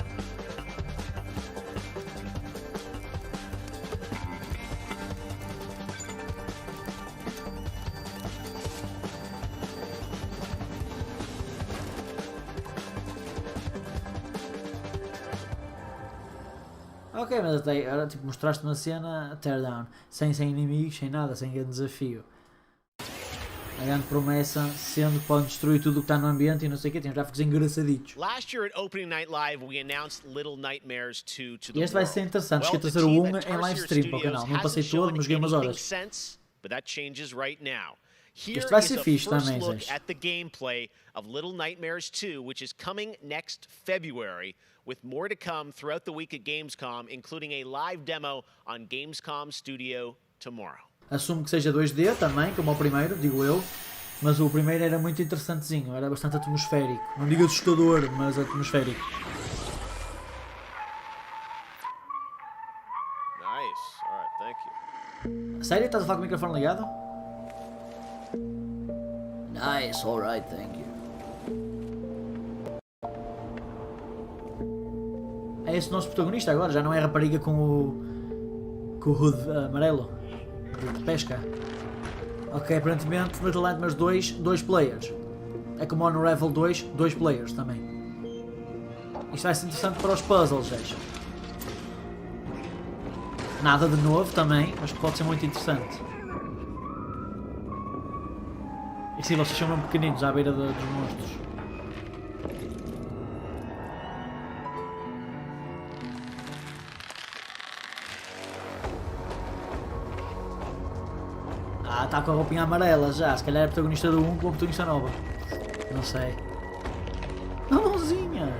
Ok, mas até agora tipo, mostraste uma cena teardown, sem inimigos, sem nada, sem grande desafio. A grande promessa sendo que podem destruir tudo o que está no ambiente e não sei o que, tem gráficos engraçaditos. Last year at Opening Night Live, we announced Little Nightmares 2 to the E este vai ser interessante, esqueci de fazer o 1 em live stream para o canal, não passei todo, mas joguei umas horas. Este vai ser fixe também, gente. At the gameplay of Little Nightmares 2, which is coming next February, with more to come throughout the week at Gamescom, including a live demo on Gamescom Studio tomorrow. Assumo que seja 2D também, como o primeiro, digo eu, mas o primeiro era muito interessantezinho, era bastante atmosférico. Não digo assustador, mas atmosférico. Nice, alright, thank you. Sério? Estás a falar com o microfone ligado? Nice, alright, thank you. É esse o nosso protagonista agora, já não é a rapariga com o hood amarelo de pesca. Ok, aparentemente Little Nightmares 2 players. É como o Unravel 2 players também. Isto vai ser interessante para os puzzles, gente. Nada de novo também, mas pode ser muito interessante. E sim, vocês são mesmo pequeninos à beira dos monstros. Ah, está com a roupinha amarela já. Se calhar é protagonista do 1 com a protagonista nova. Não sei. Uma mãozinha!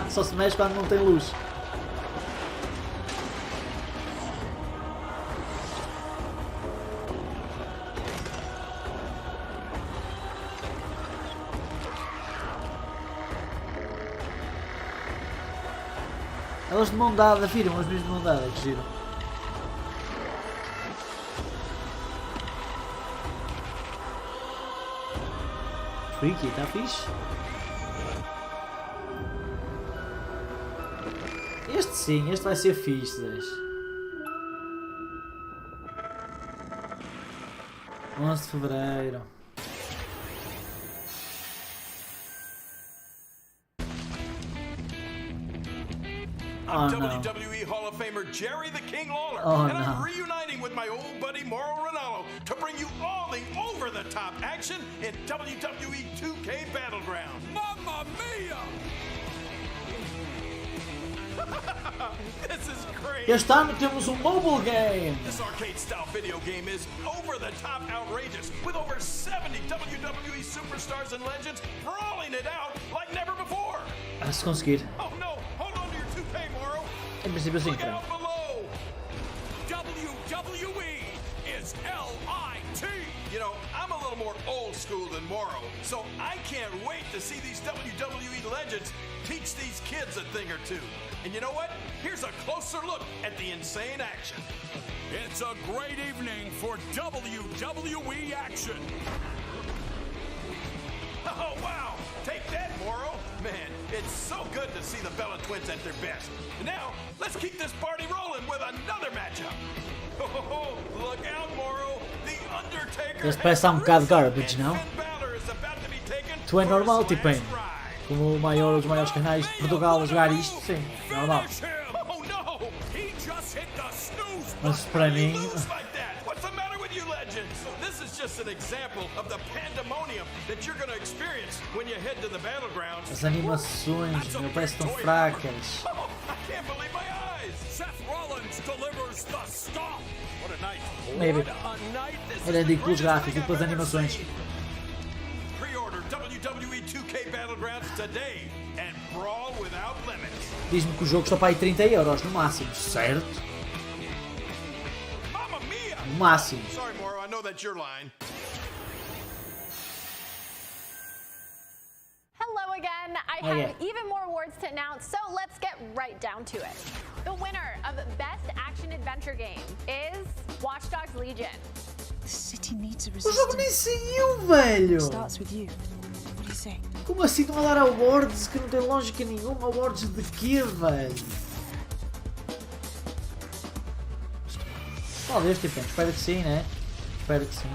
Só se mexe quando não tem luz. Elas de mão dada, viram? As minhas de mão dada, que giram. Freaky, está fixe? Este sim, este vai ser fixe, deixa. 11 de Fevereiro. I'm WWE Hall of Famer Jerry the King Lawler, and I'm reuniting with my old buddy Mauro Ranallo to bring you all the over-the-top action in WWE 2K Battlegrounds. Mamma mia! This is great! Este ano temos mobile game! This arcade-style video game is over-the-top outrageous, with over 70 WWE superstars and legends brawling it out like never before! Se conseguir. Oh no! Hold on to your toupee, Mauro! Em princípio sim, Look out below! WWE is L-I-T! You know, I'm a little more old school than Mauro, so I can't wait to see these WWE legends teach these kids a thing or two. And you know what? Here's a closer look at the insane action. It's a great evening for WWE action. Oh, wow! Take that, Mauro! Man, it's so good to see the Bella Twins at their best. Now, let's keep this party rolling with another matchup. Oh, look out, Mauro! The Undertaker. Este parece estar bocado garbage, não? Tu é normal, tipo, hein? Como os maiores canais de Portugal a jogar isto, sim, normal. Mas para mim... This is just an example of the pandemonium that you're going to experience when you head to the battlegrounds. As animações, meu, parecem tão fracas. I can't believe my eyes. Seth Rollins delivers the stomp. What a night. Maybe. Era de pelos gráficos e pelas animações. Pre-order WWE 2K Battlegrounds today and brawl without limits. Diz-me que o jogo está para aí 30 € no máximo, certo? No máximo. Sorry, Mauro, I know that's your line. Hello again. I have even more awards to announce, so let's get right down to it. The winner of Best Action Adventure Game is Watch Dogs Legion. The city needs a O jogo nem saiu, velho! Starts with you. What do you say? Como assim estão a dar awards que não tem lógica nenhuma? Awards de quê, velho? Talvez, tipo, espero que sim, né? Espero que sim.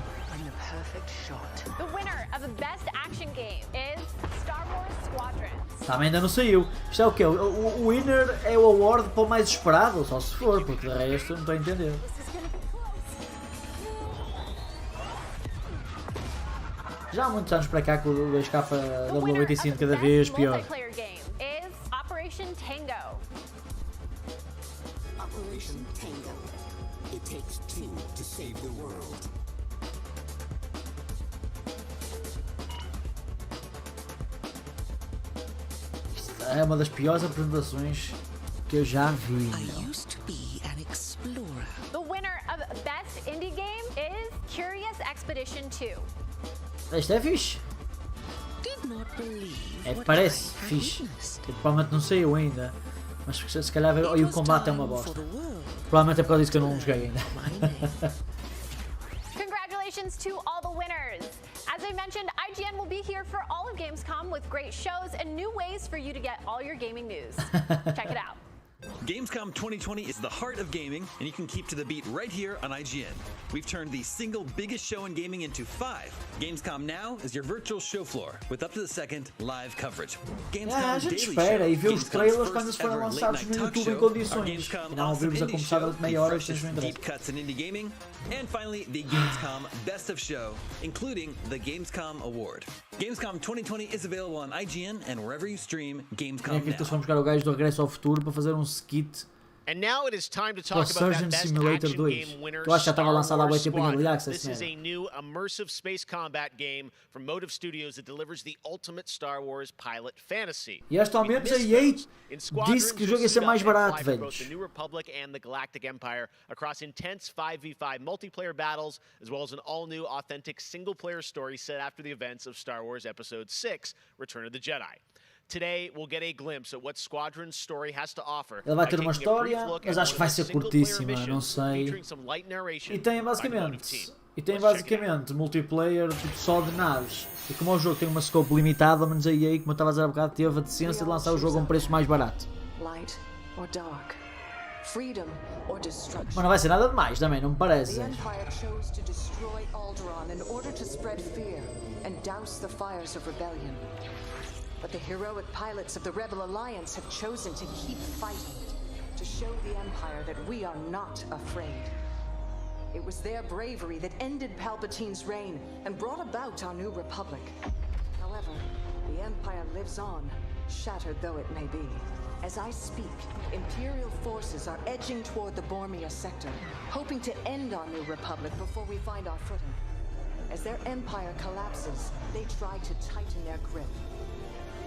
The winner of the Best Action Game is Star Wars Squadrons. Também ainda não saiu. Isto é o quê? O winner é o award para o mais esperado, só se for, porque de resto não estou a entender. Já há muitos anos para cá que o 2K W85 cada vez pior. Multiplayer game is Operation Tango. Operation Tango. It takes two to save the world. É uma das piores apresentações que eu já vi. The winner of Best Indie Game is Curious Expedition 2. Este é fixe. É, parece fixe. Provavelmente não saiu ainda. Mas se calhar e o combate é uma bosta. Provavelmente é por causa disso que eu não joguei ainda. Congratulations to all the winners. As I mentioned, IGN will be here for all of Gamescom with great shows and new ways for you to get all your gaming news. Check it out. Gamescom 2020 is the heart of gaming, and you can keep to the beat right here on IGN. We've turned the single biggest show in gaming into 5. Gamescom Now is your virtual show floor, with up-to-the-second live coverage. A gente espera e vê os trailers quando eles forem lançados no YouTube em condições. E não ouvimos a começar durante meia hora sem deep cuts in indie gaming, and finally the Gamescom Best of Show, including the Gamescom Award. Gamescom 2020 is available on IGN and wherever you stream Gamescom Now. É que eles vão buscar o gajo do Regresso ao Futuro para fazer skit. And now it is time to talk about Surgeon that best Simulator action 2. game winner, Eu acho que já estava lançado há muito tempo em Star Early Wars Access. This is a new immersive space combat game from Motive Studios that delivers the ultimate Star Wars pilot fantasy. E atualmente a EA disse que o jogo ia ser mais barato, velhos. The New Republic and the Galactic Empire across intense 5v5 multiplayer battles, as well as an all-new authentic single-player story set after the events of Star Wars Episode 6, Return of the Jedi. Today, we'll get a glimpse at what Squadron's story has to offer. Ele vai ter uma história, mas acho que vai ser curtíssima, não sei. E tem basicamente multiplayer tipo, só de naves. E como o jogo tem uma scope limitada, ao menos a EA, como eu estava a dizer há bocado, teve a decência de lançar o jogo a um preço mais barato. Mas não vai ser nada demais também, não me parece. But the heroic pilots of the Rebel Alliance have chosen to keep fighting, to show the Empire that we are not afraid. It was their bravery that ended Palpatine's reign and brought about our new Republic. However, the Empire lives on, shattered though it may be. As I speak, Imperial forces are edging toward the Bormia sector, hoping to end our new Republic before we find our footing. As their Empire collapses, they try to tighten their grip.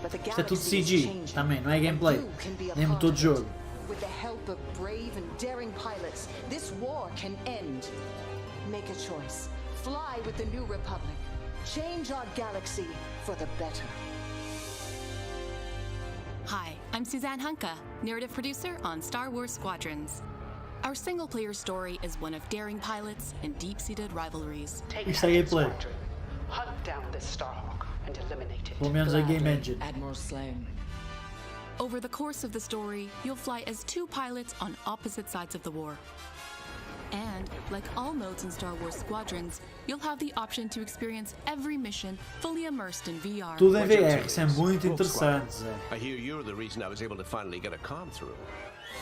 Isto é tudo CG, também, não é gameplay, nem motor de jogo. With the help of brave and daring pilots, this war can end. Make a choice. Fly with the New Republic. Change our galaxy for the better. Hi, I'm Suzanne Hunka, narrative producer on Star Wars Squadrons. Our single-player story is one of daring pilots and deep-seated rivalries. Isto é gameplay. Hunt down this Starhawk and eliminate it. Pelo menos a game engine. Admiral Sloan. Over the course of the story, you'll fly as 2 pilots on opposite sides of the war. And, like all modes in Star Wars Squadrons, you'll have the option to experience every mission fully immersed in VR. Tudo em VR, isso é muito interessante, Zé. I hear you're the reason I was able to finally get a comm through.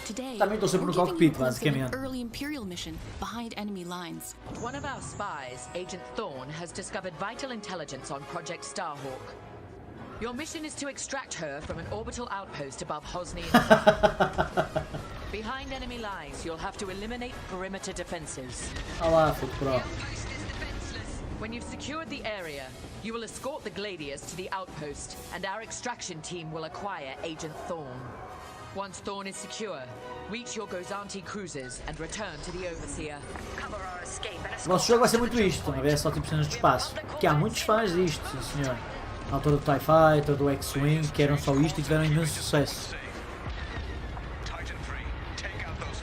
Today, também estou sempre no cockpit, basicamente. An early Imperial mission behind enemy lines. One of our spies, Agent Thorne, has discovered vital intelligence on Project Starhawk. Your mission is to extract her from an orbital outpost above Hosni. Behind enemy lines, you'll have to eliminate perimeter defenses. Olá, Pro. When you've secured the area, you will escort the Gladius to the outpost, and our extraction team will acquire Agent Thorne. Once Thorne is secure, reach your Gozanti cruisers and return to the Overseer. Cover our escape and o nosso jogo vai ser muito isto, não é só tipo cenas de espaço. Que há muitos fãs disto, sim senhor. Na altura do TIE Fighter, do X-Wing, que eram só isto e tiveram imenso sucesso.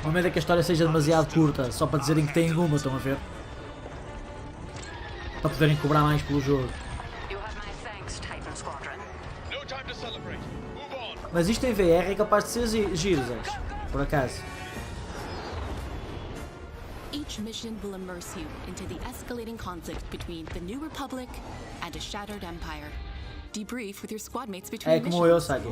O medo é que a história seja demasiado curta, só para dizerem que têm uma, estão a ver? Para poderem cobrar mais pelo jogo. Mas isto em VR é capaz de ser giro, por acaso. Each mission will immerse you into the escalating conflict between the New Republic and a shattered empire. Debrief with your squad mates between missions. É como eu, Sagi.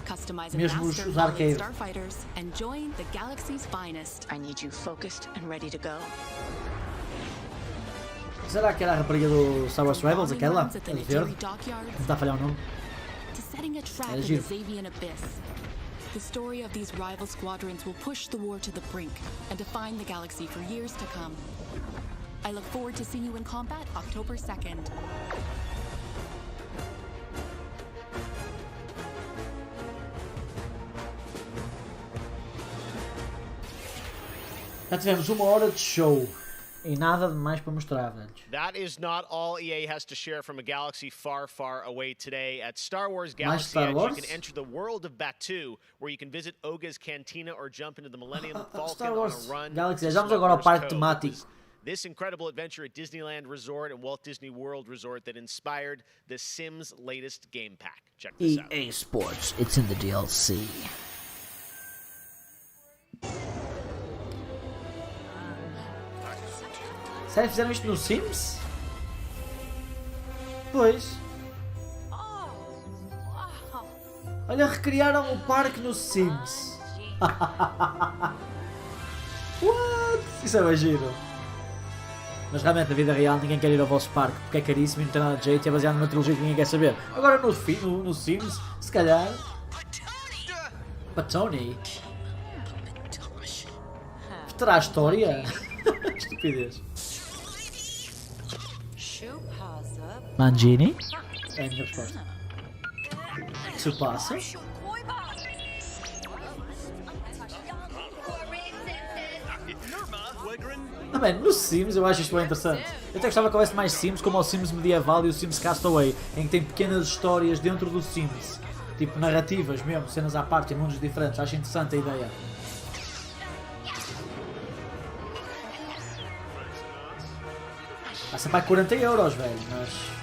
Customize a mesmo master os arcade starfighters and join the galaxy's finest. I need you focused and ready to go. Será que era a rapariga do Star Wars Rebels, aquela? A de verde? Não está a falhar o nome. Setting a trap in the Xavian abyss. The story of these rival squadrons will push the war to the brink and define the galaxy for years to come. I look forward to seeing you in combat October 2nd. Já tivemos 1 hora de show e nada de mais para mostrar, velho. That is not all EA has to share from a galaxy far, far away today. At Star Wars Galaxy Star Wars? you can enter the world of Batuu, where you can visit Oga's Cantina or jump into the Millennium Falcon Star Wars on a run. Galaxy, já vamos agora ao parque temático this incredible adventure at Disneyland Resort and Walt Disney World Resort that inspired The Sims' latest game pack. Check this out. EA Sports, it's in the DLC. Sério, fizeram isto no Sims? Pois. Olha, recriaram o parque no Sims. What? Isso é bem giro. Mas realmente na vida real ninguém quer ir ao vosso parque porque é caríssimo e não tem nada de jeito e é baseado numa trilogia que ninguém quer saber. Agora no Sims, se calhar... Patoni? Terá história? Estupidez. Mangini? É a minha resposta. O que se passa? Ah, bem, nos Sims eu acho isto bem interessante. Eu até gostava que houvesse mais Sims, como o Sims medieval e o Sims Castaway, em que tem pequenas histórias dentro do Sims. Tipo narrativas mesmo, cenas à parte, em mundos diferentes. Acho interessante a ideia. Passa para 40 euros, velho, mas...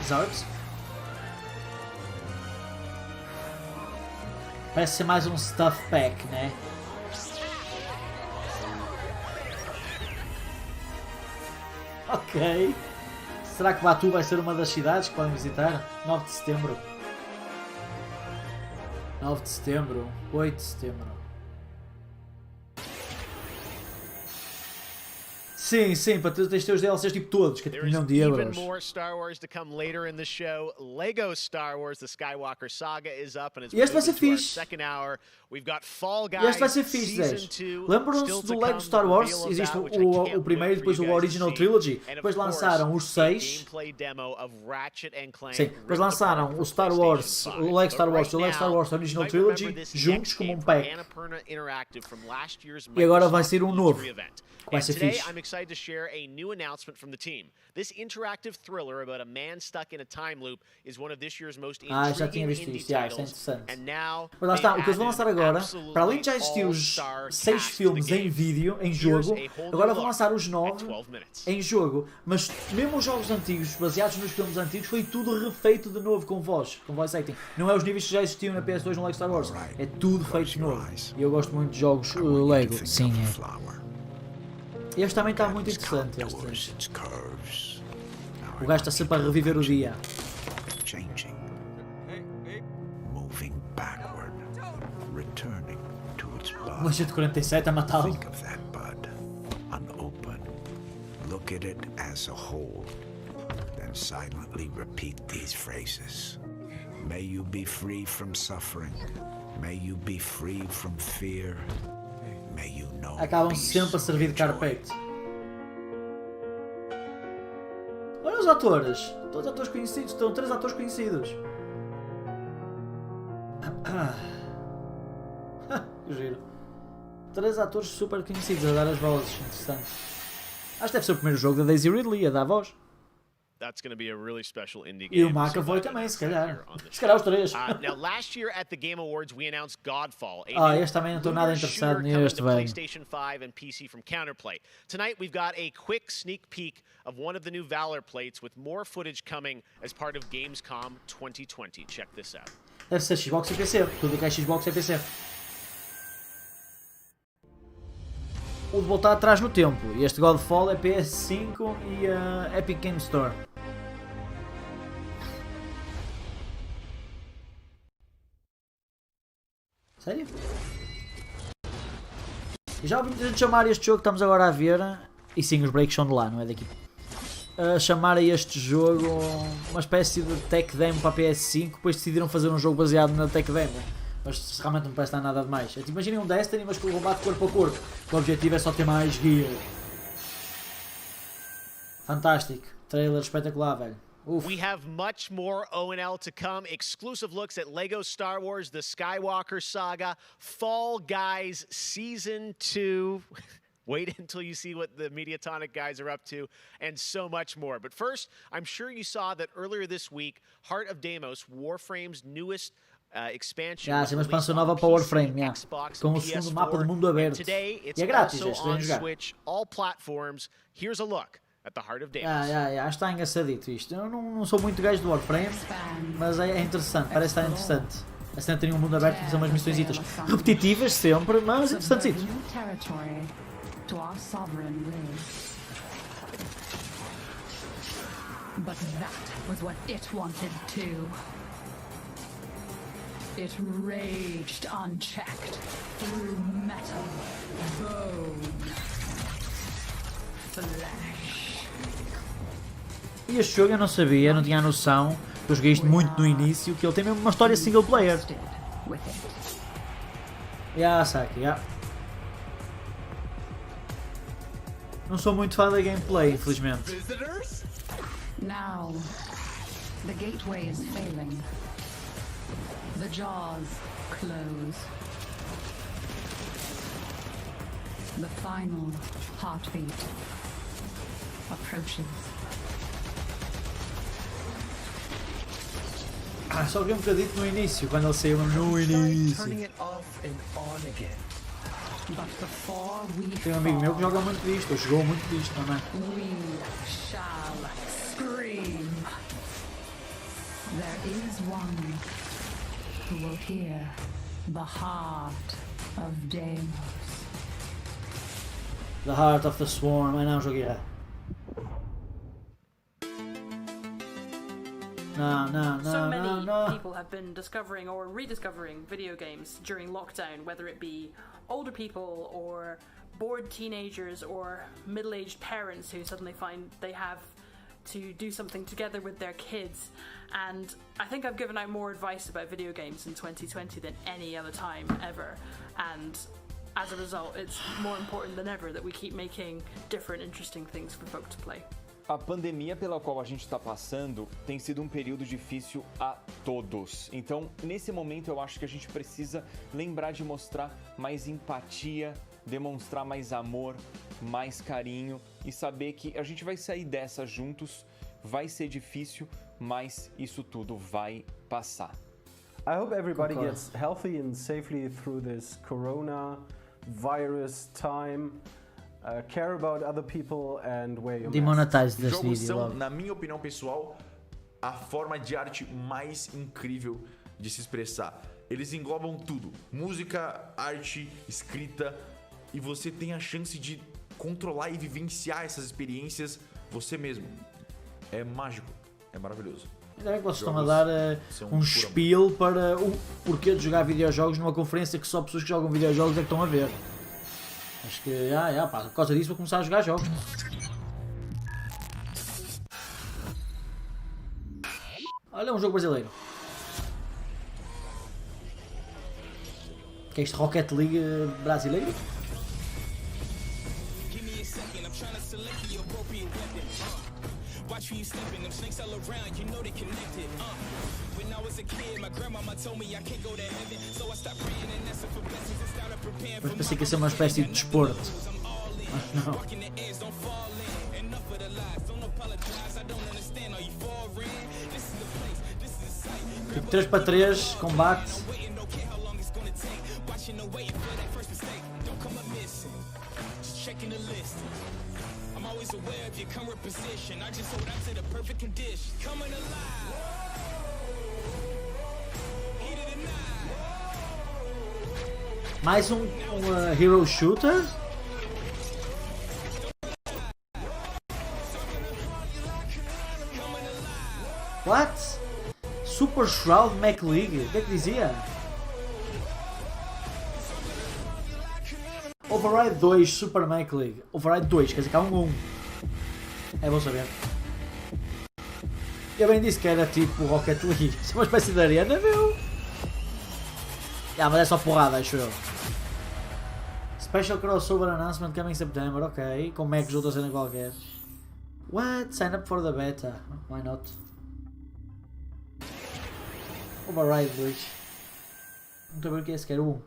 Zarbs? Parece ser mais um stuff pack, né? Ok. Será que Batu vai ser uma das cidades que podem visitar? 9 de setembro. 9 de setembro. 8 de setembro. Sim, sim, para tens teus DLCs tipo todos, que é tipo €1 milhão. Even more Star Wars to come later in the show. Lego Star Wars: The Skywalker Saga is up, and as we move into our second hour, we've got Fall Guys. E este vai ser fixe, Zés. Lembram-se do Lego Star Wars? Existe o primeiro, depois o Original Trilogy. Depois lançaram os 6. Sim, depois lançaram o Star Wars, o Lego Star Wars e o Lego Star Wars Original Trilogy juntos como um pack. E agora vai ser um novo. Vai ser fixe. I'm excited to share a new announcement from the team. This interactive thriller about a man stuck in a time loop is one of this year's most intriguing indie titles. And now, mas lá está, o que eles vão lançar agora, para além de já existir os 6 filmes em vídeo, em jogo, agora vão lançar os 9 em jogo. Mas mesmo os jogos antigos, baseados nos filmes antigos, foi tudo refeito de novo com voz acting. Não é os níveis que já existiam na PS2 no Lego Star Wars. É tudo feito de novo. E eu gosto muito de jogos Lego. Sim, é. Este também está muito interessante. O gajo está sempre a reviver o dia. Um agente 47 a matá-lo. Look at it as a whole, then silently repeat these phrases. May you be free from suffering. May you be free from fear. Acabam sempre a servir de carpete. Olha os atores. Todos atores conhecidos. Estão 3 atores conhecidos. Que giro. 3 atores super conhecidos a dar as vozes. Interessante. Acho que deve ser o primeiro jogo da Daisy Ridley a dar a voz. That's going to be a really special indie game. E o McAvoy também, se calhar. Se calhar os 3. Now, last year at the Game Awards, we announced Godfall. Este também não estou nada interessado neste, velho. PlayStation 5 and PC from Counterplay. Tonight we've got a quick sneak peek of one of the new Valor plates with more footage coming as part of Gamescom 2020. Check this out. Deve ser Xbox e PC. Tudo que é Xbox é PC. O de voltar atrás no tempo. Este Godfall é PS5 e a Epic Game Store. Sério? E já ouvi muita gente chamar este jogo que estamos agora a ver, e sim, os breaks são de lá, não é daqui, a chamar a este jogo uma espécie de tech demo para a PS5, depois decidiram fazer um jogo baseado na tech demo. Mas realmente não me parece nada de mais. É tipo, imaginem um Destiny, mas com o combate corpo a corpo. O objetivo é só ter mais gear. Fantástico. Trailer espetacular, velho. We have much more O&L to come. Exclusive looks at Lego Star Wars: The Skywalker Saga, Fall Guys Season 2. Wait until you see what the Mediatonic guys are up to, and so much more. But first, I'm sure you saw that earlier this week, Heart of Deimos, Warframe's newest expansion. Sim, uma expansão nova para o Warframe, com o segundo mapa de mundo aberto. E é grátis, este tem a jogar. All platforms. Here's a look at the heart of Deimos. Acho que está engraçadito isto. Eu não sou muito gajo do Warframe, mas é interessante, parece estar interessante. A cena tem um mundo aberto e fazer umas missõesitas repetitivas sempre, mas interessantes. But that was what it wanted too. It raged unchecked through metal, bone, flesh. E este jogo eu não sabia, não tinha a noção. Eu joguei isto muito no início, que ele tem mesmo uma história single player. Saque, Não sou muito fã da gameplay, infelizmente. Now, the gateway is failing. The jaws close. The final heartbeat approaches. Só vi um bocadinho no início, quando ele saiu no início. Tem um amigo meu que joga muito disto, ou jogou muito disto também. There is one who will hear the heart of Deimos. The Heart of the Swarm, não joguei. So many people have been discovering or rediscovering video games during lockdown, whether it be older people or bored teenagers or middle-aged parents who suddenly find they have to do something together with their kids. And I think I've given out more advice about video games in 2020 than any other time ever. And as a result, it's more important than ever that we keep making different, interesting things for folk to play. A pandemia pela qual a gente está passando tem sido um período difícil a todos. Então, nesse momento, eu acho que a gente precisa lembrar de mostrar mais empatia, demonstrar mais amor, mais carinho e saber que a gente vai sair dessa juntos. Vai ser difícil, mas isso tudo vai passar. I hope everybody gets healthy and safely through this coronavirus time. Care about other people and wear your Demonetize this Jogos video. São, na minha opinião pessoal, a forma de arte mais incrível de se expressar. Eles englobam tudo: música, arte, escrita, e você tem a chance de controlar e vivenciar essas experiências você mesmo. É mágico, é maravilhoso. Ainda bem que vocês estão a dar um spiel para o porquê de jogar videojogos numa conferência que só pessoas que jogam videojogos é que estão a ver. Acho que, pá, por causa disso vou começar a jogar jogos. Olha, um jogo brasileiro. Que é este Rocket League brasileiro? Watch you stepping, them snakes all around, you know they connected. When I was a kid, my grandmama told me I can't go to heaven, so I stopped praying and asking for blessings and started preparing for. Mas pensei que ia ser uma espécie de desporto. Mas não. 3 para 3, combate. I'm always aware of your current position. I just hold out to the perfect condition. Coming alive. Mais um hero shooter? What? Super Shroud Mac League? O que é que dizia? Override 2 Super Mac League. Override 2, quer dizer que há um 1. É bom saber. Eu bem disse que era tipo Rocket League. Isso é uma espécie de arena, meu. Mas é só porrada, acho eu. Special Crossover Announcement coming September, ok. Com Macs outra cena qualquer. What? Sign up for the beta. Why not? Override 2. Não estou a ver o que é esse, quero 1.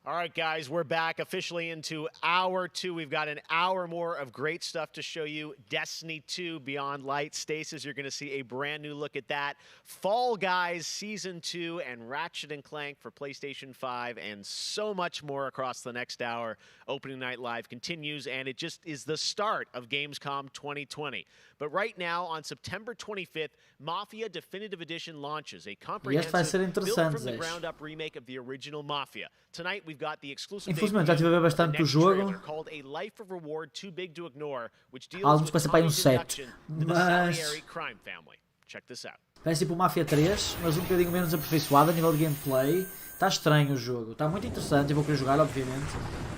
All right, guys, we're back officially into hour 2. We've got an hour more of great stuff to show you. Destiny 2, Beyond Light. Stasis, you're going to see a brand new look at that. Fall Guys Season 2 and Ratchet & Clank for PlayStation 5 and so much more across the next hour. Opening Night Live continues, and it just is the start of Gamescom 2020. But right now, on September 25th, Mafia Definitive Edition launches, a comprehensive, built-from-the-ground-up remake of the original Mafia. Tonight, we've got the exclusive Infelizmente já tive a ver bastante do jogo. called A Life of Reward Too Big to Ignore, which deals Alguns with parecem para um Tommy's 7, induction to the mas Salieri crime family. Check this out. parece tipo o Mafia 3, mas um bocadinho menos aperfeiçoado a nível de gameplay. Está estranho o jogo, está muito interessante, eu vou querer jogar obviamente,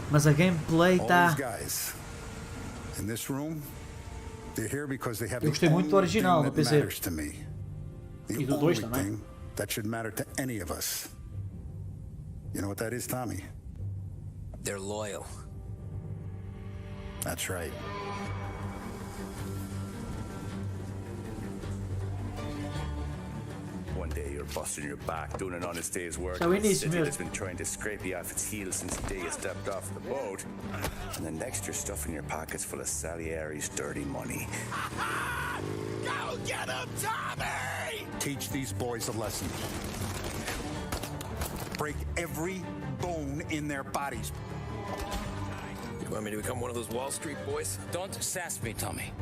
mas a gameplay está... Eu gostei muito do original no PC. E do 2 também. That should matter to any of us. You know what that is, Tommy? They're loyal. That's right. One day you're busting your back doing an honest day's work So we in a need city some- that's been trying to scrape you off its heels since the day you stepped off the boat. And then next you're stuffing your pockets full of Salieri's dirty money. Go get him, Tommy! Teach these boys a lesson. Break every bone in their bodies. You want me to become one of those Wall Street boys? Don't sass me, Tommy.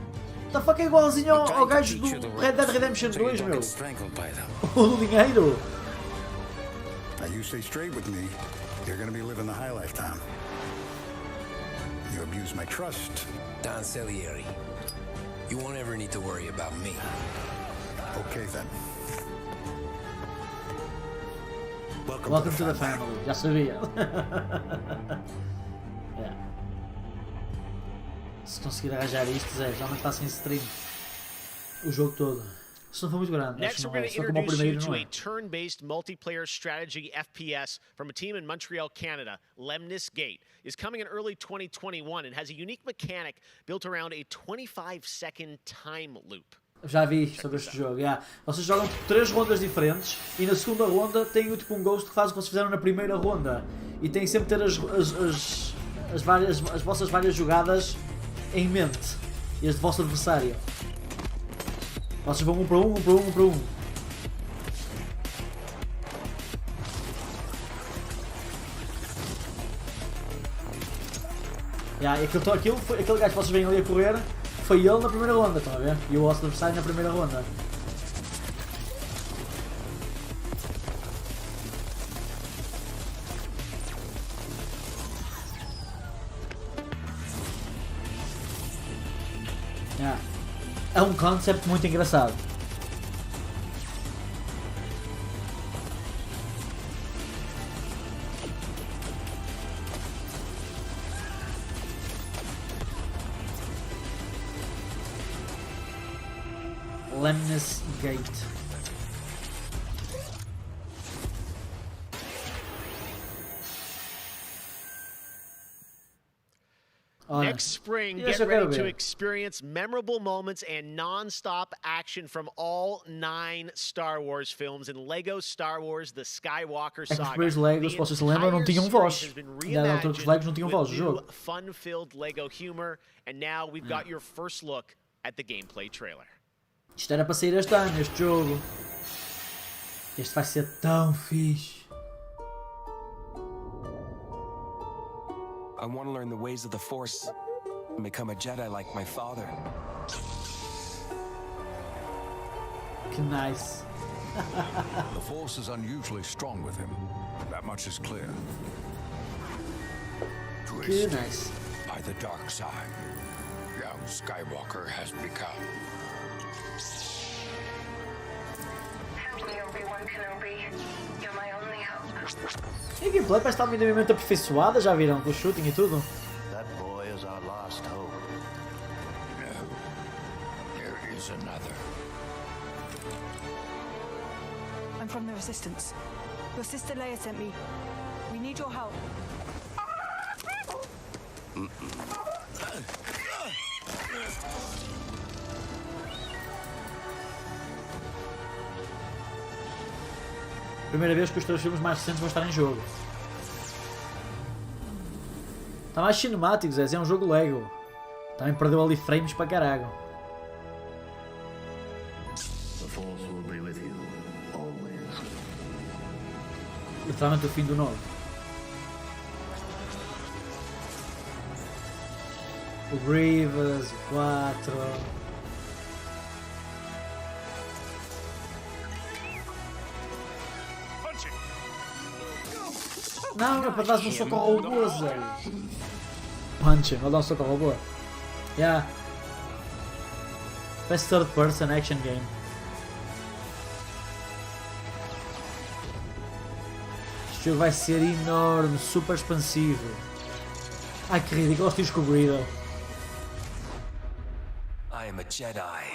What the fuck, é igualzinho ao gajo do Red Dead Redemption 2, meu. O do dinheiro. Now you stay straight with me, you're gonna be living the high life, Tom. You abuse my trust. Don Salieri. You won't ever need to worry about me. Okay then. Welcome to the family. Já sabia. Yeah. Se conseguir arranjar isto, Zé, geralmente está sem stream o jogo todo. Se não for muito grande, Next, acho we're que going não é. to Só como o introduce you primeiro, to não a é? turn-based multiplayer strategy FPS from a team in Montreal, Canada. Lemnis Gate is coming in early 2021 and has a unique mechanic built around a 25-second time loop. Já vi sobre este jogo, yeah. Vocês jogam tipo 3 rondas diferentes e na segunda ronda tem tipo um ghost que faz o que vocês fizeram na primeira ronda e tem sempre ter as vossas várias jogadas em mente e as do vosso adversário. Vocês vão um para um. Yeah, aquele gajo que vocês veem ali a correr foi ele na primeira ronda, estão a ver? E o vosso adversário na primeira ronda. Yeah. É um concept muito engraçado. Lemnis Gate. Next spring, get ready to experience memorable moments and non-stop action from all 9 Star Wars films in Lego Star Wars The Skywalker É que os Saga. primeiros Legos, se vocês se lembram, não tinham voz. Na altura que os Legos não tinham voz no jogo. Fun-filled Lego humor, and now we've got your first look at the gameplay trailer. Isto era para sair este ano, este jogo. Este vai ser tão fixe. I want to learn the ways of the Force and become a Jedi like my father. Que nice. The Force is unusually strong with him. That much is clear. Que nice. By the dark side, young Skywalker has become. Help me, Obi-Wan Kenobi. You're my only hope. E a gameplay parece estar minimamente aperfeiçoada, já viram? Com o shooting e tudo. That boy is our last hope. No, there is another. I'm from the Resistance. Your sister Leia sent me. We need your help. Primeira vez que os 3 filmes mais recentes vão estar em jogo. Está mais cinemático, Zé. É um jogo Lego. Também perdeu ali frames para caralho. Literalmente o fim do novo. O Grievous, o 4. Não, é para dar um soco ao robô, Zé. Punch him, ele dá um soco ao robô. Yeah. Best third person action game. Este jogo vai ser enorme, super expansivo. Ai que ridículo, os tiros com o Obrigado. I am a Jedi.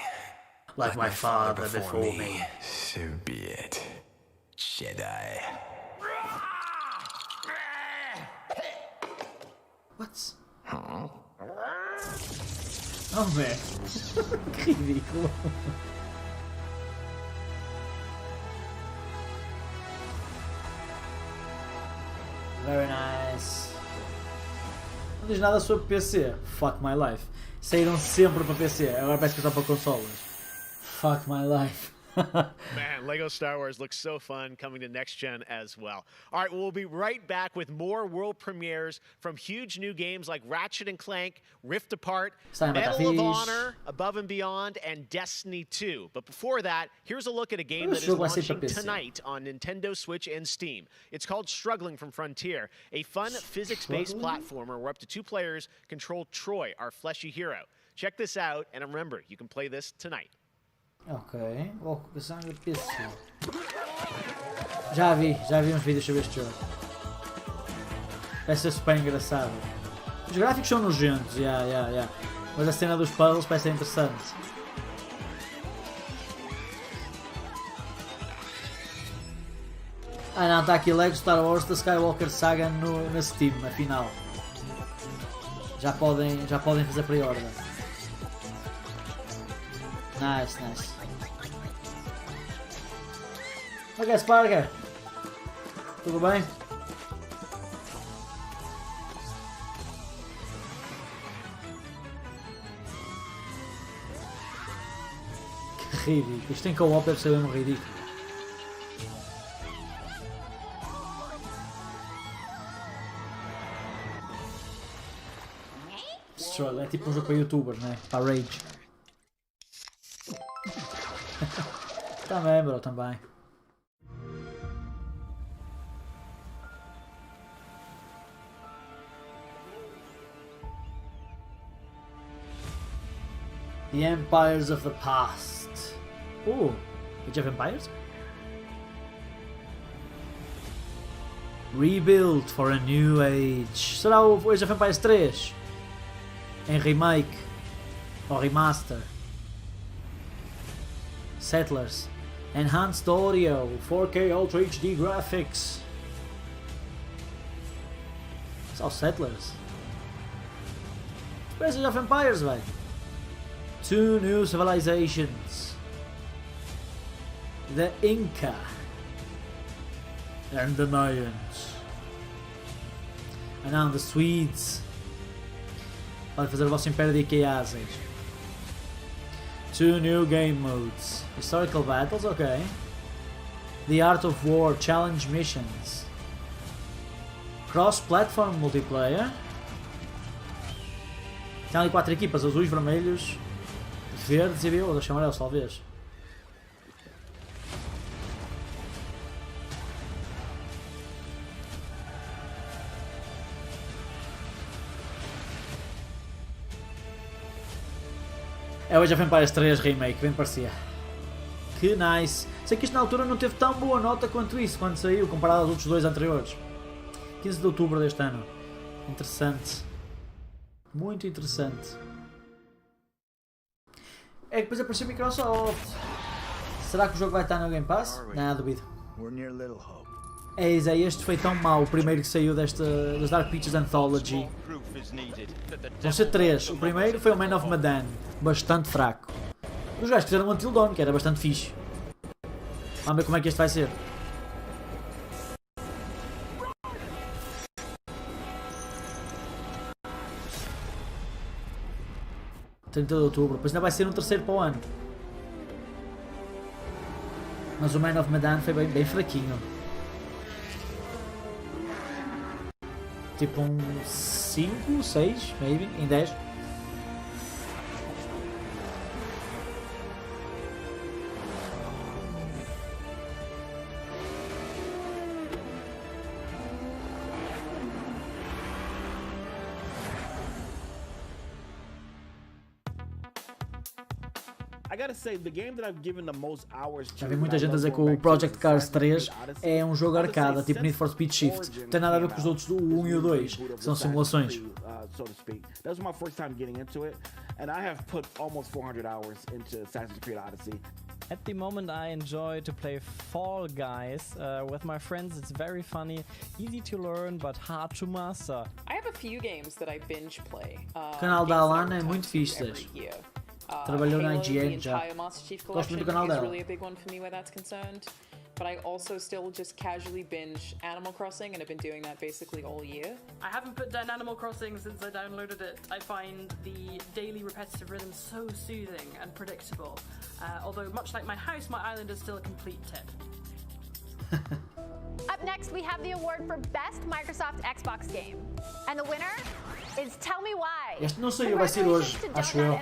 Like my father before me. So be it. Jedi. What? Oh man. Que ridículo. Very nice. Não diz nada sobre PC. Fuck my life. Saíram sempre para PC. Agora parece que estão para consolas. Fuck my life. Man, Lego Star Wars looks so fun coming to next gen as well. All right, we'll be right back with more world premieres from huge new games like Ratchet & Clank, Rift Apart, Medal of Honor, Above and Beyond, and Destiny 2. But before that, here's a look at a game that is launching tonight on Nintendo Switch and Steam. It's called Struggling from Frontier, a fun physics-based platformer where up to 2 players control Troy, our fleshy hero. Check this out, and remember, you can play this tonight. Ok, vou começar no PC. Já vi uns vídeos sobre este jogo. Parece ser super engraçado. Os gráficos são nojentos, mas a cena dos puzzles parece ser interessante. Ah não, está aqui Lego Star Wars da Skywalker Saga na Steam, afinal. Já podem fazer pre-order. Nice. Ok, Sparker. Tudo bem? Que ridículo. Isto tem co-op, deve ser mesmo ridículo. É tipo um jogo para youtubers, né? Para Rage. Também, bro, também. The Empires of the Past. Age of Empires? Rebuilt for a New Age. Será o Age of Empires 3? Em remake? Ou remaster? Settlers. Enhanced Audio. 4K Ultra HD Graphics. Só Settlers? Parece Age of Empires, velho. 2 new civilizations. The Inca and the Mayans. And now the Swedes. Pode fazer o vosso império de Ikeazes. 2 new game modes. Historical battles, ok. The Art of War challenge missions. Cross-platform multiplayer. Tem ali 4 equipas, azuis, vermelhos, verdes e violas, amarelos talvez. É o Age of Empires 3 Remake, bem parecia. Que nice. Sei que isto na altura não teve tão boa nota quanto isso, quando saiu, comparado aos outros 2 anteriores. 15 de outubro deste ano. Interessante. Muito interessante. É que depois apareceu a Microsoft. Será que o jogo vai estar no Game Pass? Não, duvido. Este foi tão mau, o primeiro que saiu das Dark Pictures Anthology. Vão ser 3. O primeiro foi o Man of Medan, bastante fraco. Os gajos fizeram um Until Dawn, que era bastante fixe. Vamos ver como é que este vai ser. 30 de outubro. Depois ainda vai ser um terceiro para o ano. Mas o Man of Medan foi bem fraquinho. Tipo um 5, 6, maybe, em 10. Já vi muita gente a dizer que o Project Cars 3 é um jogo arcade, tipo Need for Speed Shift. Não tem nada a ver com os outros, o 1 e o 2, que são simulações. That was my first time getting into it, and I have put almost 400 hours into Assassin's Creed Odyssey. At the moment I enjoy to play Fall Guys with my friends. It's very funny, easy to learn but hard to master. I have a few games that I binge play. O canal da Alana é muito fixe. Trabalhou na IGN já. Gosto muito do canal dela. But I also still just casually binge Animal Crossing, and I've been doing that basically all year. I haven't put down Animal Crossing since I downloaded it. I find the daily repetitive rhythm so soothing and predictable. Although much like my house, my island is still a complete tip. Up next, we have the award for Best Microsoft Xbox Game. And the winner is Tell Me Why. Este não saiu, vai ser hoje, acho eu.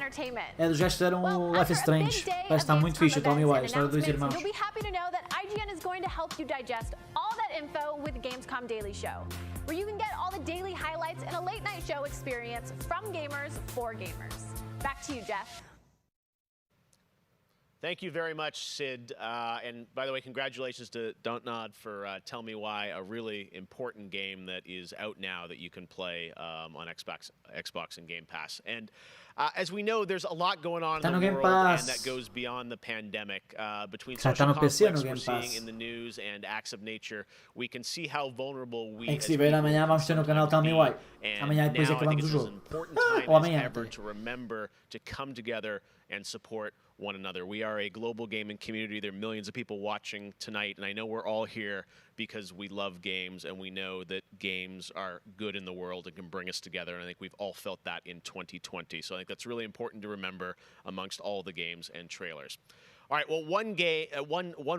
É dos gajos que fizeram o Life is Strange. Parece estar muito fixe o Tell Me Why, a história de dois irmãos. You'll be happy to know that IGN is going to help you digest all that info with the Gamescom Daily Show, where you can get all the daily highlights and a late night show experience from gamers for gamers. Back to you, Jeff. Thank you very much, Sid. And by the way, congratulations to Don't Nod for Tell Me Why, a really important game that is out now that you can play on Xbox and Game Pass. And as we know, there's a lot going on in the world, and that goes beyond the pandemic. Between social conflicts we're seeing in the news and acts of nature, we can see how vulnerable we as people are. Amanhã vamos ter no canal Tell Me Why. Amanhã depois acabamos o jogo. Ou amanhã. To remember to come together and support one another. We are a global gaming community. There are millions of people watching tonight, and I know we're all here because we love games and we know that games are good in the world and can bring us together, and I think we've all felt that in 2020. So I think that's really important to remember amongst all the games and trailers. All right, well, one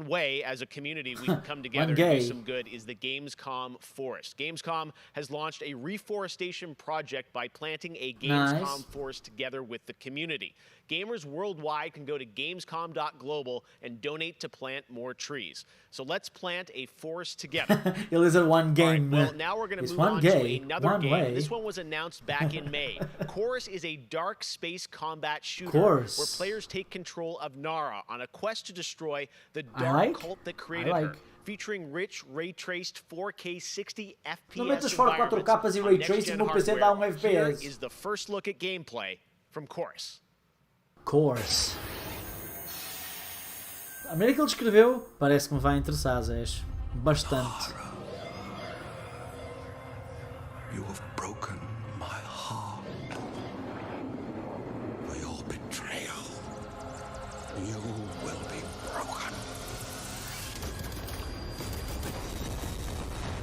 way as a community we can come together and do some good is the Gamescom Forest. Gamescom has launched a reforestation project by planting a Gamescom forest together with the community. Gamers worldwide can go to gamescom.global and donate to plant more trees. So let's plant a forest together. It is a one game. Right, well, now we're going to move on to another game. This one was announced back in May. Chorus is a dark space combat shooter where players take control of Nara on a quest to destroy the dark cult that created her. Featuring rich, ray-traced 4K 60 FPS environments on next-gen hardware. Here is the first look at gameplay from Chorus. Chorus. A maneira que ele descreveu parece que me vai interessar, Zés. Bastante. You have broken my heart. For your betrayal, you will be broken.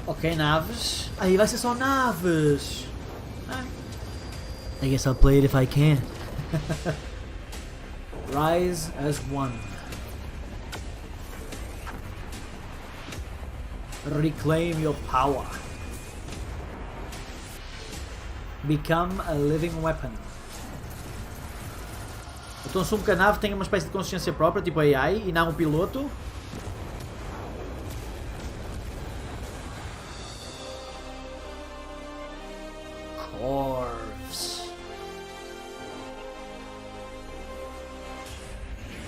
Ok, naves. Aí vai ser só naves. I guess I'll play it if I can. Rise as one. Reclaim your power. Become a living weapon. Então assumo que a nave tenha uma espécie de consciência própria, tipo AI, e não o piloto. Corvs.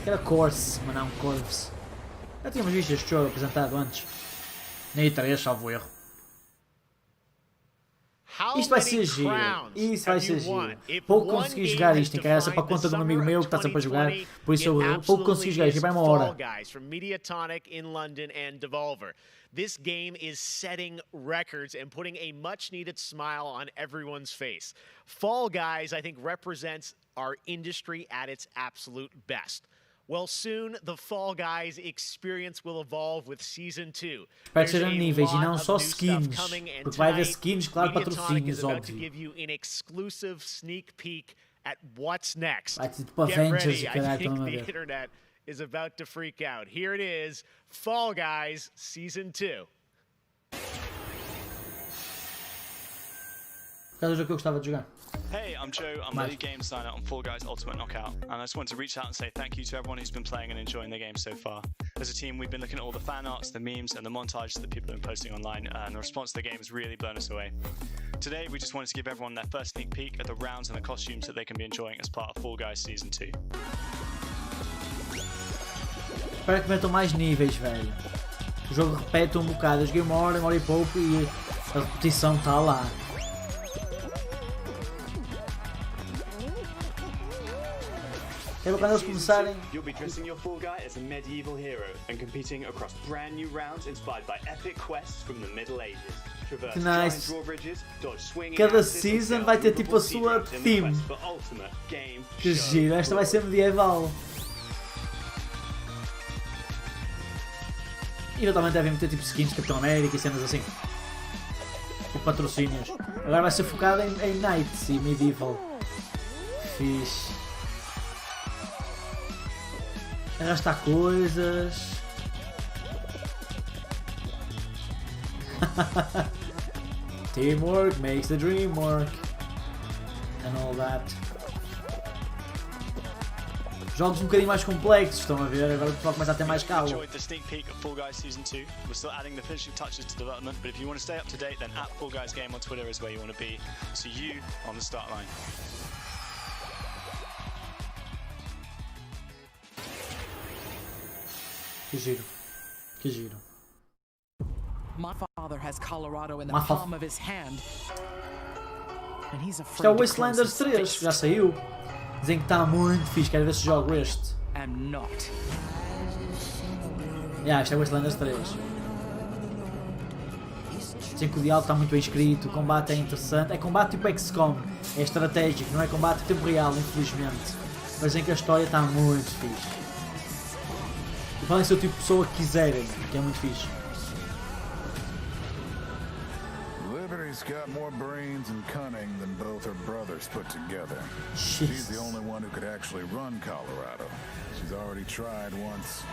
Era Corse, mas não Corvs. Já tínhamos visto este jogo apresentado antes. Na E3, salvo erro. Isto vai ser giro. Isso vai ser giro. Pouco consegui jogar isto, em casa para a conta de um amigo meu que está sempre a jogar. Por isso eu pouco consegui jogar isto. Vai uma hora. This game is setting records and putting a much-needed smile on everyone's face. Fall Guys, I think, represents our industry at its absolute best. Well, soon the Fall Guys experience will evolve with Season 2. Espero que sejam níveis e não só skins, porque vai haver skins, claro, patrocínios, óbvio. To give you an exclusive sneak peek at what's next. Vai ser tipo Get Avengers, ready. I caralho, think estão a the ver. internet is about to freak out. Here it is, Fall Guys Season 2. Cada jogo que eu gostava de jogar. Hey, I'm Joe. I'm the lead game designer on Fall Guys Ultimate Knockout, and I just wanted to reach out and say thank you to everyone who's been playing and enjoying the game so far. As a team, we've been looking at all the fan arts, the memes, and the montages that people have been posting online, and the response to the game has really blown us away. Today, we just wanted to give everyone their first sneak peek at the rounds and the costumes that they can be enjoying as part of Fall Guys Season 2. Espero que metam mais níveis, velho. O jogo repete um bocado. Eu joguei uma hora e pouco e a repetição está lá. É quando eles começarem. You'll be dressing your Fall Guy as a medieval hero and competing across brand new rounds inspired by epic quests from the Middle Ages. Traverse giant drawbridges, dodge swinging Cada axes, season vai ter tipo a sua theme. Que giro, esta vai ser medieval. E eventualmente devem meter tipo skins de Capitão América e cenas assim. Tipo patrocínios. Agora vai ser focado em Knights e Medieval. Fixe. Arrastar coisas. Teamwork makes the dream work. And all that. Jogos um bocadinho mais complexos, estão a ver? Agora o pessoal começa a ter mais calma. Enjoyed the sneak peek of Fall Guys Season 2. We're still adding the finishing touches to development, but if you want to stay up to date, then @FallGuysGame on Twitter is where you want to be. See you on the start line. Que giro. Que giro. My father has Colorado in the My fa- palm of his hand. And he's Isto é o afraid to close Wastelanders his 3, fist. já saiu. Dizem que está muito fixe, quero ver se jogo este. I'm not. Isto é o Wastelanders 3. Dizem que o diálogo está muito bem escrito, o combate é interessante. É combate tipo XCOM, é estratégico, não é combate em tempo real, infelizmente. Mas dizem que a história está muito fixe. E podem ser o tipo de pessoa que quiserem, que é muito fixe. Liberty's got more brains and cunning than both her brothers put together. She's the only one who could actually run Colorado. She's already tried once.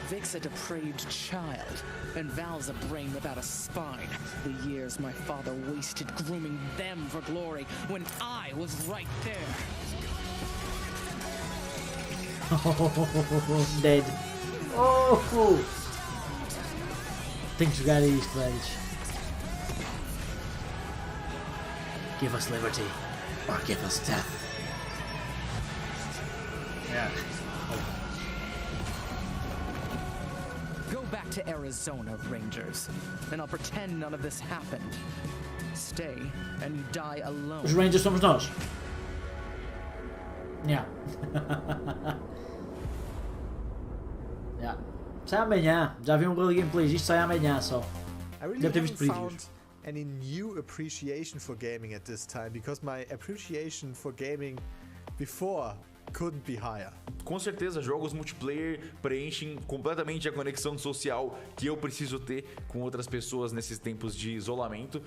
Vic's a depraved child, and Val's a brain without a spine. The years my father wasted grooming them for glory when I was right there. Dead. Oh! Tenho que jogar isto, velhos. Give us liberty, or give us death. Yeah. Go back to Arizona, Rangers, and I'll pretend none of this happened. Stay, and you die alone. Os Rangers somos nós. Yeah. Yeah. Sai amanhã. Já vi um reel gameplay. Isto sai amanhã só. I really Deve ter visto haven't previews. found any new appreciation for gaming at this time because my appreciation for gaming before couldn't be higher. Com certeza, jogos multiplayer preenchem completamente a conexão social que eu preciso ter com outras pessoas nesses tempos de isolamento.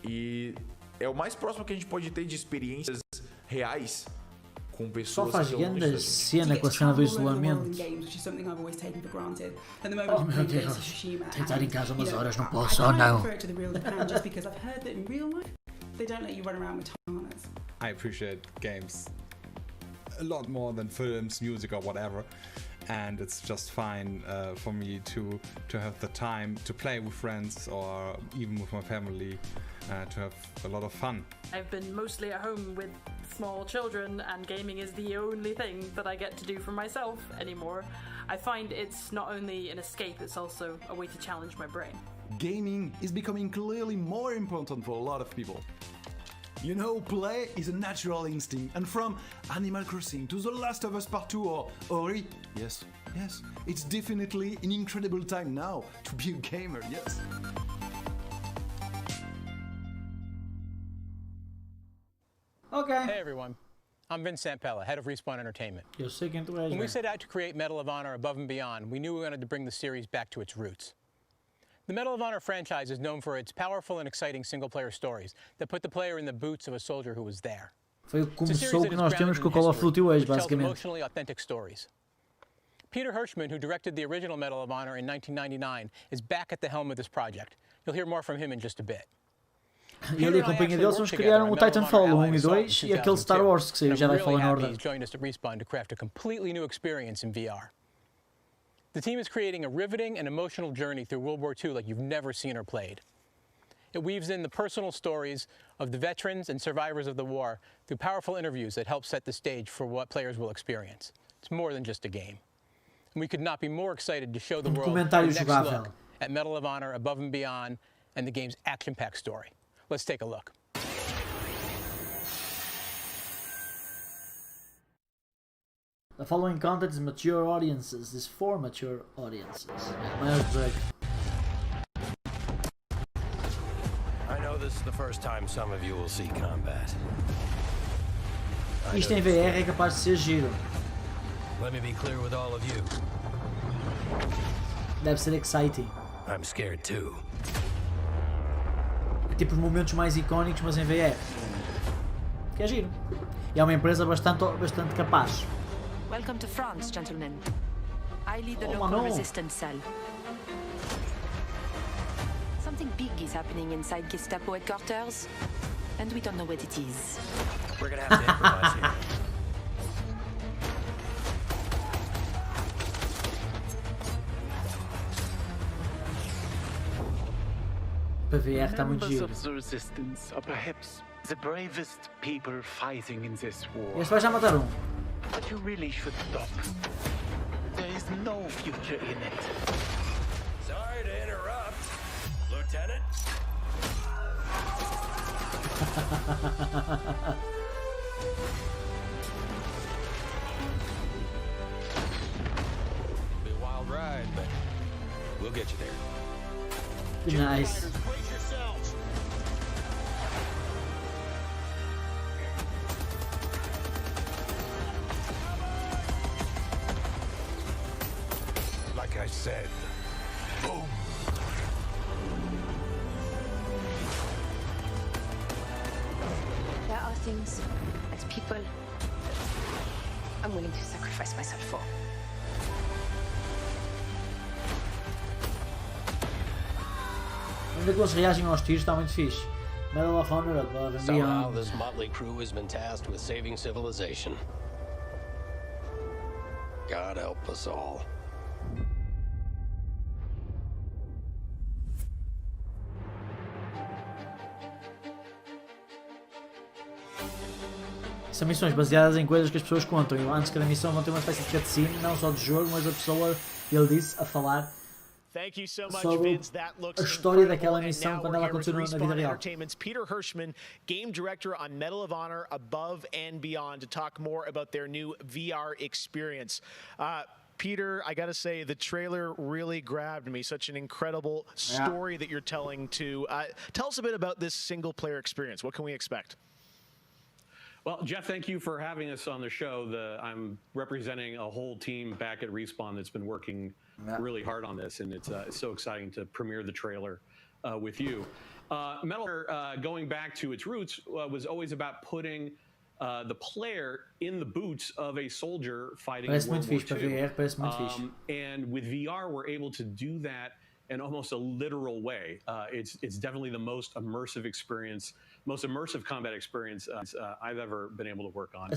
E é o mais próximo que a gente pode ter de experiências reais com pessoas. Só faz grande cena com a cena do isolamento. Oh meu Deus, tenho que estar em casa umas horas, não posso, oh não. I appreciate games a lot more than films, music, or whatever, and it's just fine for me to have the time to play with friends or even with my family, to have a lot of fun. I've been mostly at home with small children, and gaming is the only thing that I get to do for myself anymore. I find it's not only an escape, it's also a way to challenge my brain. Gaming is becoming clearly more important for a lot of people. You know, play is a natural instinct, and from Animal Crossing to The Last of Us Part 2 or Ori, yes, it's definitely an incredible time now to be a gamer, yes. Okay. Hey everyone, I'm Vince Sampella, head of Respawn Entertainment. Eu sei quem tu és, When we velho. set out to create Medal of Honor Above and Beyond, we knew we wanted to bring the series back to its roots. The Medal of Honor franchise is known for its powerful and exciting single-player stories that put the player in the boots of a soldier who was there. Foi o que começou o que nós temos com o Call of Duty hoje, basicamente. Emotionally authentic stories. Peter Hirschman, who directed the original Medal of Honor in 1999, is back at the helm of this project. You'll hear more from him in just a bit. E ele e a companhia dele são os que criaram o Titanfall 1 e 2 e aquele Star Wars que saiu, Jedi Fallen Order. He's joined us at Respawn to craft a completely new experience in VR. The team is creating a riveting and emotional journey through World War II like you've never seen or played. It weaves in the personal stories of the veterans and survivors of the war through powerful interviews that help set the stage for what players will experience. It's more than just a game. And we could not be more excited to show the world the next look at Medal of Honor Above and Beyond and the game's action-packed story. Let's take a look. The following content is mature audiences. Is for mature audiences. I know this is the first time some of you will see combat. Isto em VR é capaz de ser giro. Let me be clear with all of you. Deve ser exciting. I'm scared too. É tipo os momentos mais icónicos, mas em VR. Que é giro. E é uma empresa bastante capaz. Welcome to France, gentlemen. I lead the local resistance cell. Something big is happening inside Gestapo headquarters, and we don't know what it is. We're gonna have to improvise here. Para VR está muito giro. Members of the resistance are perhaps the bravest people fighting in this war. Este vai já matar um. But you really should stop. There is no future in it. Sorry to interrupt, Lieutenant. Be a wild ride, but we'll get you there. Nice. Like I said, boom. There are things as people I'm willing to sacrifice myself for. Ainda que eles reagem aos tiros está muito fixe. Medal of Honor Above and Somehow Beyond. this motley crew has been tasked with saving civilization. God help us all. São missões baseadas em coisas que as pessoas contam. E antes de cada missão vão ter uma espécie de cutscene, não só de jogo, mas a pessoa, ele disse, a falar sobre a história daquela missão quando ela aconteceu na vida real. Peter Hirschman, game director on Medal of Honor Above and Beyond, to talk more about their new VR experience. Peter, I gotta say, the trailer really grabbed me. Such an incredible story that you're telling to. Tell us a bit about this single-player experience. What can we expect? Well, Jeff, thank you for having us on the show. I'm representing a whole team back at Respawn that's been working really hard on this, and it's so exciting to premiere the trailer with you. Medal of Honor, going back to its roots, was always about putting the player in the boots of a soldier fighting in World War II. And with VR, we're able to do that in almost a literal way. It's definitely the most immersive experience, most immersive combat experience I've ever been able to work on.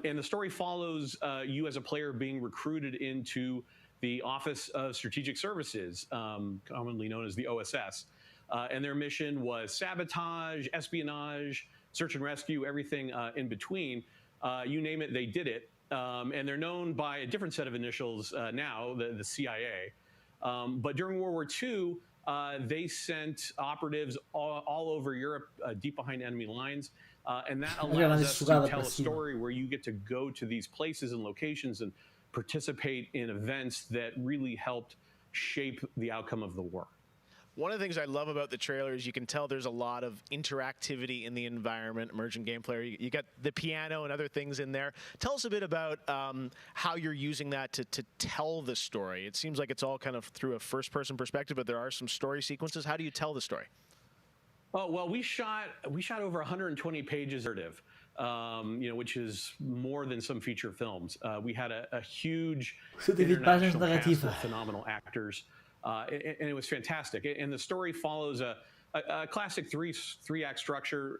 And the story follows you as a player being recruited into the Office of Strategic Services, commonly known as the OSS. And their mission was sabotage, espionage, search and rescue, everything in between. You name it, they did it. And they're known by a different set of initials now, the CIA. But during World War II, they sent operatives all over Europe, deep behind enemy lines. And that allows us to tell a story where you get to go to these places and locations and participate in events that really helped shape the outcome of the war. One of the things I love about the trailer is you can tell there's a lot of interactivity in the environment, emergent game player. You got the piano and other things in there. Tell us a bit about how you're using that to tell the story. It seems like it's all kind of through a first-person perspective, but there are some story sequences. How do you tell the story? Oh, well, we shot over 120 pages of narrative. which is more than some feature films. We had a huge 120 páginas international cast narrativa. of phenomenal actors, and it was fantastic. And the story follows a classic three-act structure.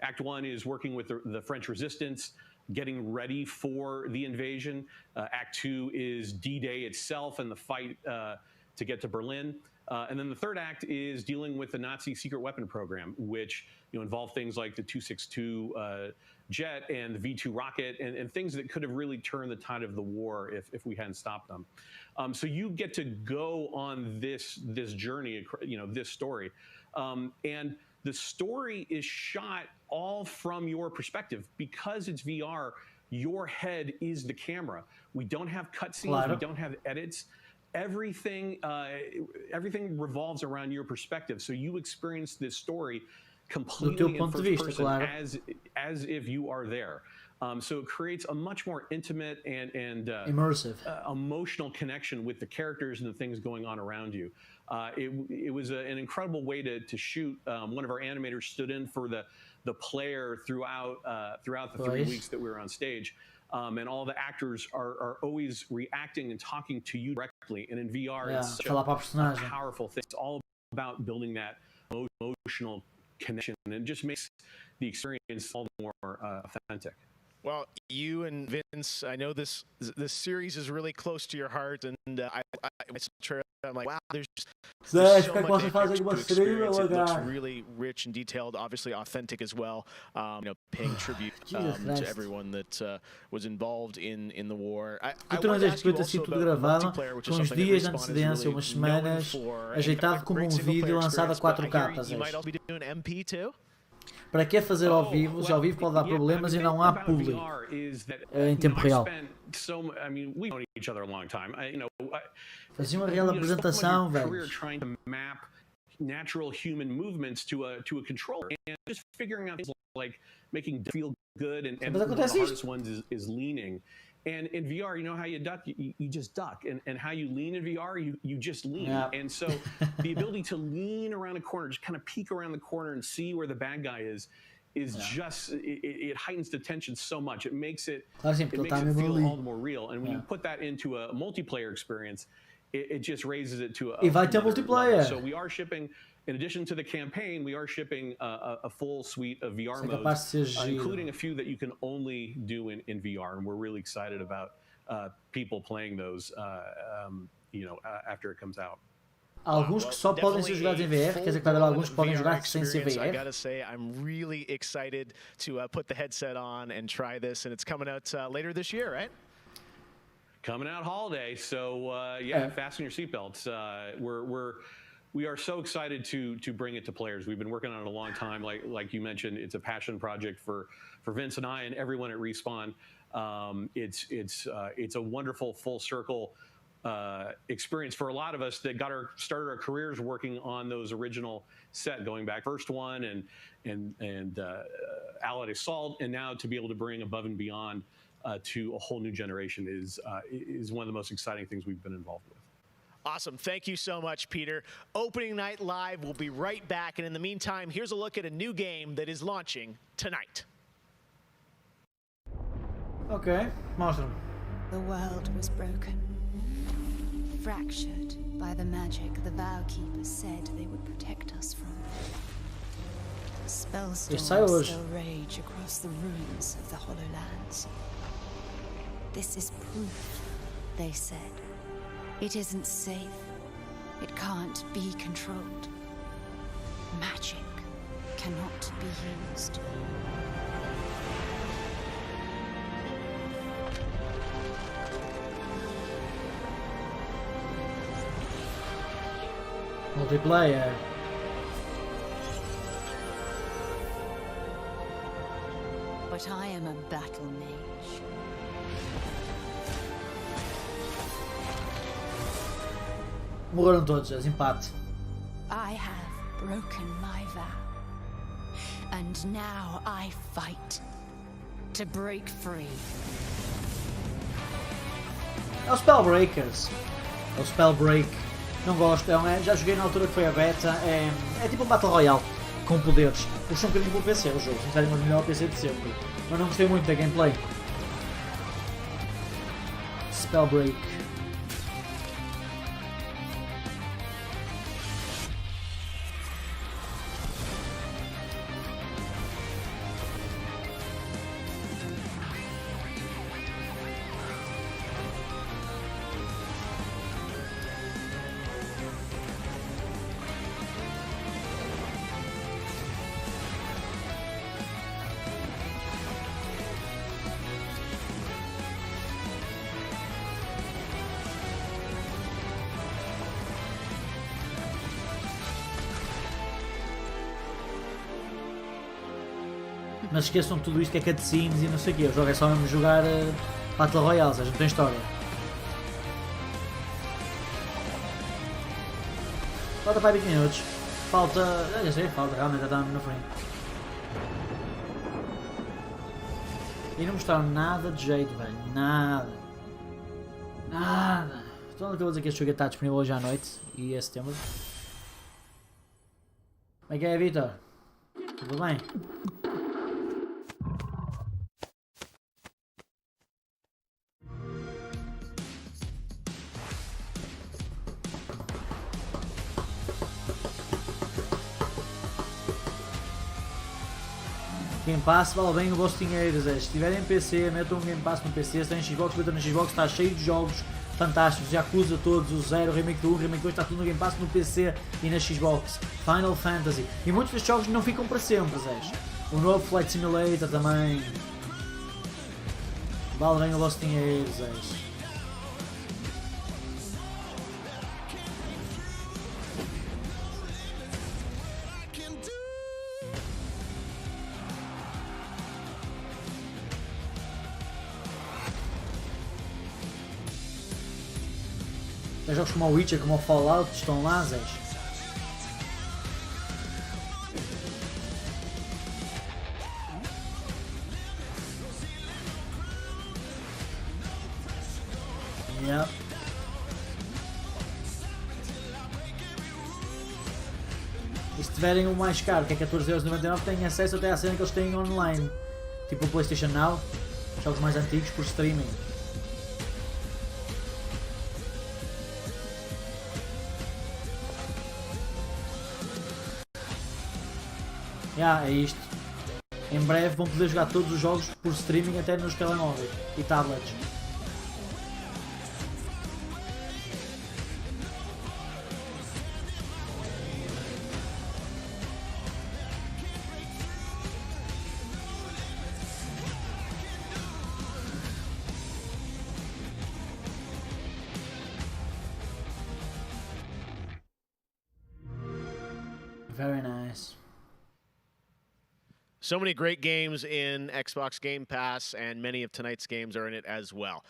Act 1 is working with the French resistance, getting ready for the invasion. Act 2 is D-Day itself and the fight to get to Berlin. And then the third act is dealing with the Nazi secret weapon program, which involved things like the 262 jet and the V2 rocket and things that could have really turned the tide of the war if we hadn't stopped them. So you get to go on this journey, this story. And the story is shot all from your perspective. Because it's VR, your head is the camera. We don't have cutscenes, we don't have edits. Everything revolves around your perspective. So you experience this story completely in first person as if you are there. So it creates a much more intimate and immersive, emotional connection with the characters and the things going on around you. It was an incredible way to shoot. One of our animators stood in for the player throughout the 3 weeks that we were on stage. And all the actors are always reacting and talking to you directly. And in VR, it's such a powerful thing. It's all about building that emotional connection, and it just makes the experience all the more authentic. Well, you and Vince, I know this series is really close to your heart, and I'm like, wow, there's so much to experience. It looks really rich and detailed, obviously authentic as well. Paying tribute to everyone that was involved in the war. Então, este foi sido tudo gravado com uns dias de antecedência, umas semanas, ajeitado como vídeo lançado a 4K. Para que fazer ao vivo? Já ao vivo pode dar problemas e não há publi em tempo real. Fazia uma real apresentação, velho. Natural human movements to a controller and just figuring out things like making feel good and one of the hardest ones is leaning. And in VR, you know how you duck? You just duck. And how you lean in VR, you just lean. Yeah. And so the ability to lean around a corner, just kind of peek around the corner and see where the bad guy is just, it heightens the tension so much. It makes it feel all the more real. And when you put that into a multiplayer experience, it just raises it to a multiplayer. So we are shipping, in addition to the campaign, we are shipping a full suite of VR modes, including a few that you can only do in VR. And we're really excited about people playing those, after it comes out. Alguns que só podem ser jogados em VR, quer dizer que vai haver alguns que podem jogar sem ser VR. I gotta say, I'm really excited to put the headset on and try this, and it's coming out later this year, right? Coming out holiday, so fasten your seatbelts. We are so excited to bring it to players. We've been working on it a long time. Like you mentioned, it's a passion project for Vince and I and everyone at Respawn. It's a wonderful full circle experience for a lot of us that started our careers working on those original set, going back first one and Allied Assault, and now to be able to bring Above and Beyond to a whole new generation is one of the most exciting things we've been involved with. Awesome. Thank you so much, Peter. Opening Night Live will be right back. And in the meantime, here's a look at a new game that is launching tonight. Okay, mostra. The world was broken, fractured by the magic the Vow Keepers said they would protect us from. Spellstorms still rage across the ruins of the Hollowlands. This is proof, they said. It isn't safe. It can't be controlled. Magic cannot be used. Multiplayer. But I am a battle mage. Morreram todos, empate. I have broken my vow. And now I fight to break free. É o Spellbreakers. É o Spellbreak. Não gosto, já joguei na altura que foi a beta. É tipo um Battle Royale. com poderes. Puxa um bocadinho para o PC o jogo, sinceramente o melhor PC de sempre. Mas não gostei muito da gameplay. Spellbreak. Mas esqueçam de tudo isto que é cutscenes e não sei o quê. O jogo é só mesmo jogar Battle Royale, ou seja, não tem história. Falta para 20 minutos. Falta. Já sei, falta, realmente já está na frente. E não mostraram nada de jeito, velho. Nada. Nada. Então acabou de dizer que este jogo está disponível hoje à noite e é setembro. Como é que é, Vitor? Tudo bem? Game Pass vale bem o vosso dinheiro, Zé. Se tiverem PC, metam um Game Pass no PC. Se têm Xbox, metam no Xbox, está cheio de jogos fantásticos. Yakuza todos, o 0, Remake do 1, Remake 2, está tudo no Game Pass no PC e na Xbox. Final Fantasy. E muitos destes jogos não ficam para sempre, Zé. O novo Flight Simulator também. Vale bem o vosso dinheiro, Zé. Tem jogos como o Witcher, como o Fallout, estão lá, Zé. Yep. E se tiverem o mais caro, que é 14,99€, têm acesso até à cena que eles têm online. Tipo o PlayStation Now, jogos mais antigos por streaming. É isto. Em breve vão poder jogar todos os jogos por streaming até nos telemóveis e tablets. Very nice. So many great games in Xbox Game Pass, and many of tonight's games are in it as well.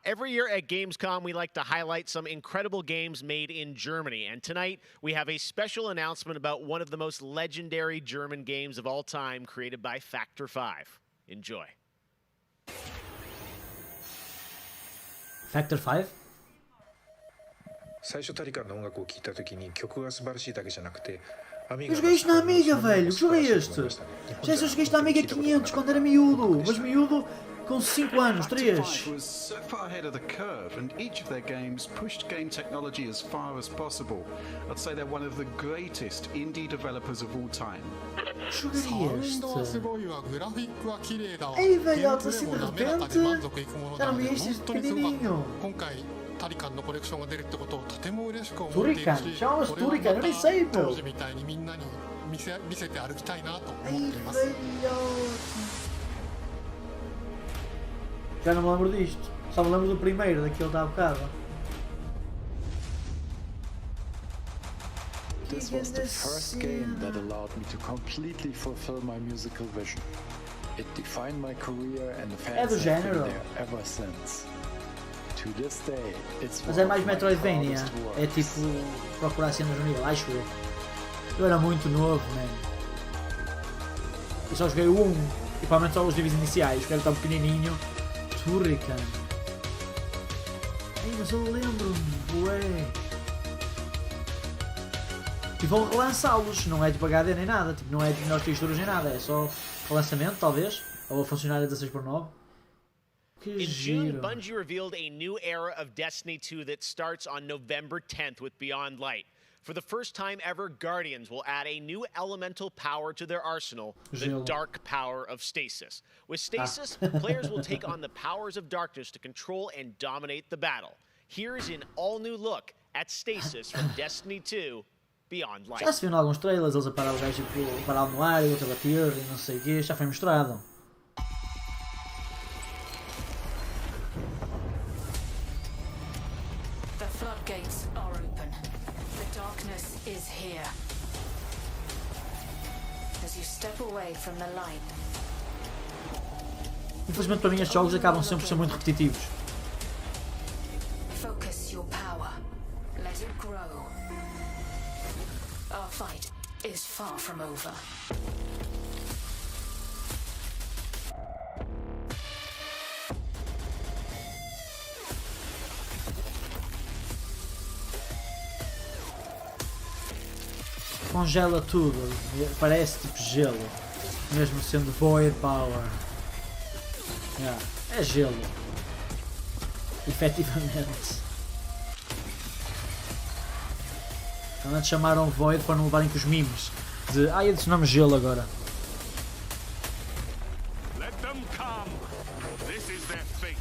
Every year at Gamescom, we like to highlight some incredible games made in Germany. And tonight, we have a special announcement about one of the most legendary German games of all time, created by Factor 5. Enjoy. Factor 5? 最初タリカンの音楽を聴いた時に曲が素晴らしいだけじゃなくて Eu joguei isto na Amiga, velho. Que jogo é este? Já eu joguei isto na Amiga 500 quando era miúdo. Mas miúdo com 5 anos, 3. was so far ahead of the curve, and each of their games pushed game technology as far as possible. I'd say they're one of the greatest indie developers of all time. Que jogo é este? Ei, velhote, assim de repente já não vi este pequenininho. Turrican? Chama-se Turrican? Eu nem sei, pô. Ai, velhote. Já não me lembro disto. Só me lembro do primeiro, daquele da bocado. This was the first game that allowed me to completely fulfill my musical vision. It defined my career and the fans have been there ever since. To this day, it's Mas é mais Metroidvania. É tipo procurar cenas no nível, acho eu. Eu era muito novo, man. Eu só joguei o 1. E provavelmente só os níveis iniciais, que era tão pequenininho. Turrican. Ei, mas eu lembro-me, ué. E vão relançá-los, não é tipo HD nem nada, tipo, não é de melhores texturas nem nada, é só relançamento talvez, ou a funcionar a 16:9. In June, Bungie revealed a new era of Destiny 2 that starts on November 10th with Beyond Light. For the first time ever, Guardians will add a new elemental power to their arsenal, the dark power of stasis. With stasis, players will take on the powers of darkness to control and dominate the battle. Here's an all-new look at stasis from Destiny 2 Beyond Light. Já se viu em alguns trailers, eles a parar o gajo parar no ar e outro a bater e não sei o quê, já foi mostrado. The floodgates are open. The darkness is here. As you step away from the light. Infelizmente para mim estes jogos acabam sempre por ser muito repetitivos. Focus your power. Let it grow. Our fight is far from over. Congela tudo, parece tipo gelo, mesmo sendo Void Power. É gelo, efetivamente. Antes chamaram Void para não levarem com os memes de adicionamos gelo agora. Let them come. This is their fate.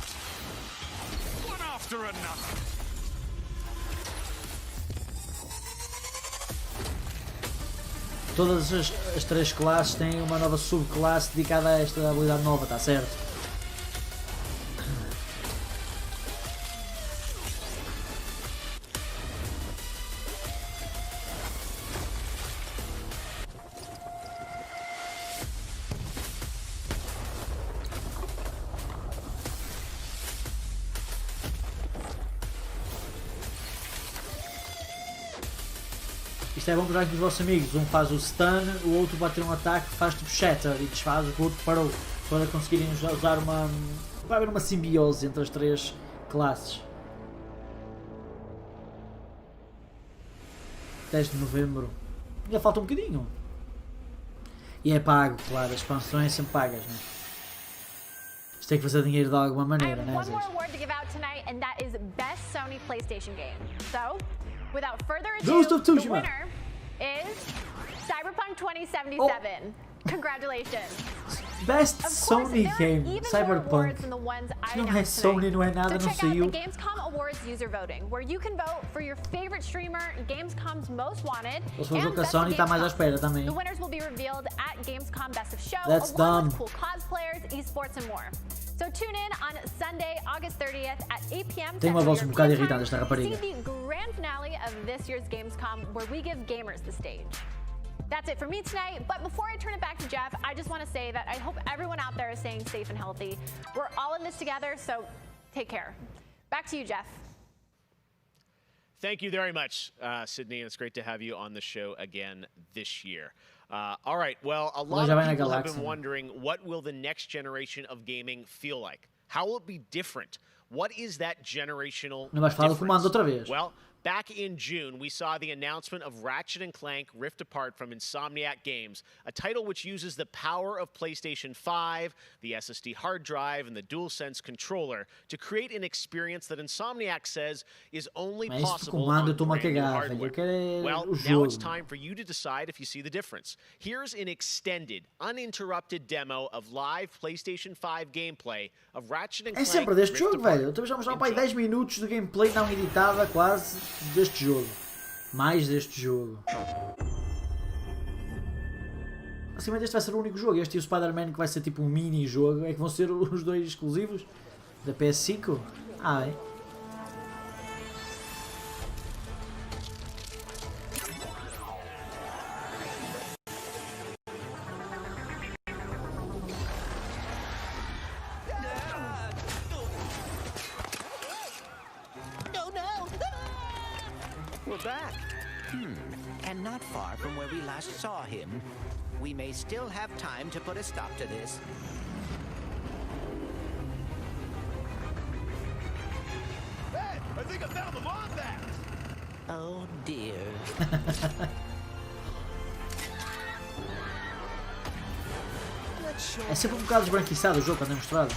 One after another. Todas as 3 classes têm uma nova subclasse dedicada a esta habilidade nova, está certo? Isto é bom para jogar com os vossos amigos, um faz o stun, o outro bate um ataque, faz tipo shatter e desfaz, o outro parou, para conseguirem usar uma... vai haver uma simbiose entre as 3 classes. 10 de novembro, ainda falta um bocadinho. E é pago, claro, as expansões são pagas, não é? Isto tem que fazer dinheiro de alguma maneira, né? One more award to give out tonight, and that is Best Sony PlayStation Game. So, without further ado, the winner is Cyberpunk 2077. Congratulations. Best Sony Game, Cyberpunk. Não é Sony, não é nada, não saiu. The Gamescom Awards user voting, where you can vote for your favorite streamer, Gamescom's most wanted, Se for jogo com a Sony, está mais à espera também. The winners will be revealed at Gamescom Best of Show, That's along dumb. with cool cosplayers, esports, and more. So tune in on Sunday, August 30th at 8 p.m. Tem uma voz um bocado irritante esta rapariga. See the grand finale of this year's Gamescom, where we give gamers the stage. That's it for me tonight, but before I turn it back to Jeff, I just want to say that I hope everyone out there is staying safe and healthy. We're all in this together, so take care. Back to you, Jeff. Thank you very much, Sydney, and it's great to have you on the show again this year. All right, well, a lot of people have been wondering, what will the next generation of gaming feel like? How will it be different? What is that generational difference? Well, back in June, we saw the announcement of Ratchet & Clank Rift Apart from Insomniac Games, a title which uses the power of PlayStation 5, the SSD hard drive, and the DualSense controller to create an experience that Insomniac says is only possible on brand new hardware. Well, now it's time for you to decide if you see the difference. Here's an extended, uninterrupted demo of live PlayStation 5 gameplay of Ratchet & Clank. É sempre deste jogo, velho. Estamos a mostrar para aí 10 minutos de gameplay não editada, quase, deste jogo. Mais deste jogo. Basicamente este vai ser o único jogo. Este e o Spider-Man, que vai ser tipo um mini jogo, é que vão ser os 2 exclusivos da PS5. Ah, é? We're back. And not far from where we last saw him. We may still have time to put a stop to this. Hey, I think I found the mod back. Oh dear. É sempre um bocado esbranquiçado o jogo quando é mostrado.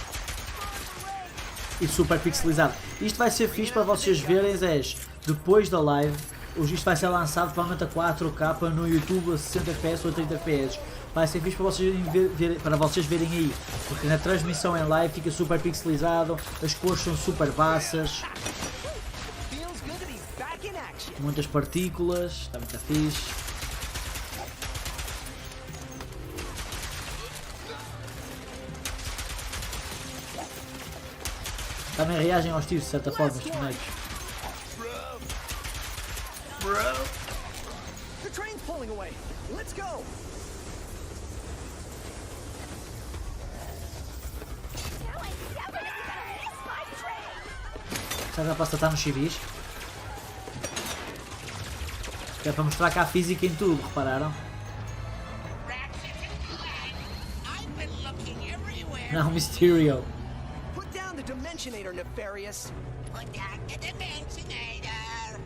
E super pixelizado. Isto vai ser fixe para vocês verem, depois da live. Isto vai ser lançado provavelmente a 4K no YouTube a 60 FPS ou a 30 FPS. Vai ser fixe para vocês verem aí. Porque na transmissão em live fica super pixelizado, as cores são super baças. Muitas partículas, está muito fixe. Também reagem aos tiros de certa forma estes bonecos. The train's pulling away. Let's go. Será que posso tratar nos civis? Que é para mostrar que há física em tudo, repararam? Não, Mysterio. Put down the Dimensionator, Nefarious. Put down the Dimensionator.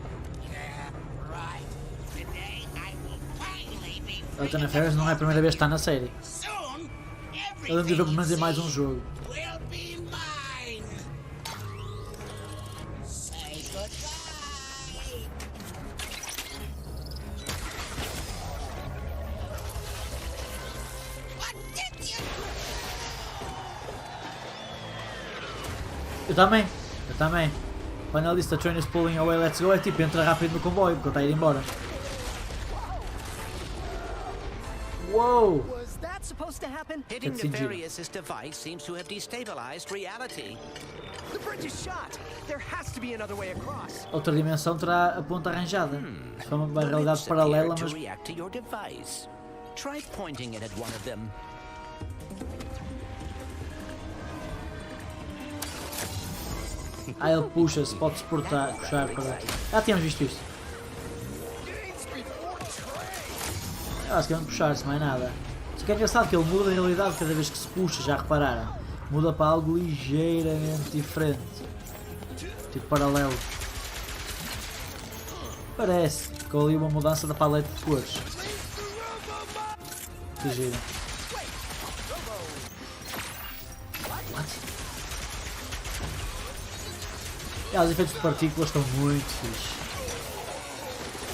Yeah, right. Today I will finally be. O Dr. Nefarious não é a primeira vez que está na série. Eu lembro de ver pelo menos em mais um jogo. Eu também. Quando ele disse the train is pulling away, let's go, é tipo, entra rápido no comboio, porque ele está a ir embora. Uou! Was that supposed to happen? Hitting Nefarious's device seems to have destabilized reality. The bridge is shot. There has to be another way across. Outra dimensão terá a ponta arranjada. Se for uma realidade paralela, mas... react to your device. Try pointing it at one of them. Ele puxa-se, pode-se puxar para... Já tínhamos visto isto. Acho que vamos puxar-se, mais nada. Só que é engraçado que ele muda a realidade cada vez que se puxa, já repararam? Muda para algo ligeiramente diferente. Tipo paralelo. Parece. Ficou ali uma mudança da paleta de cores. Que giro. Os efeitos de partículas estão muito fixe.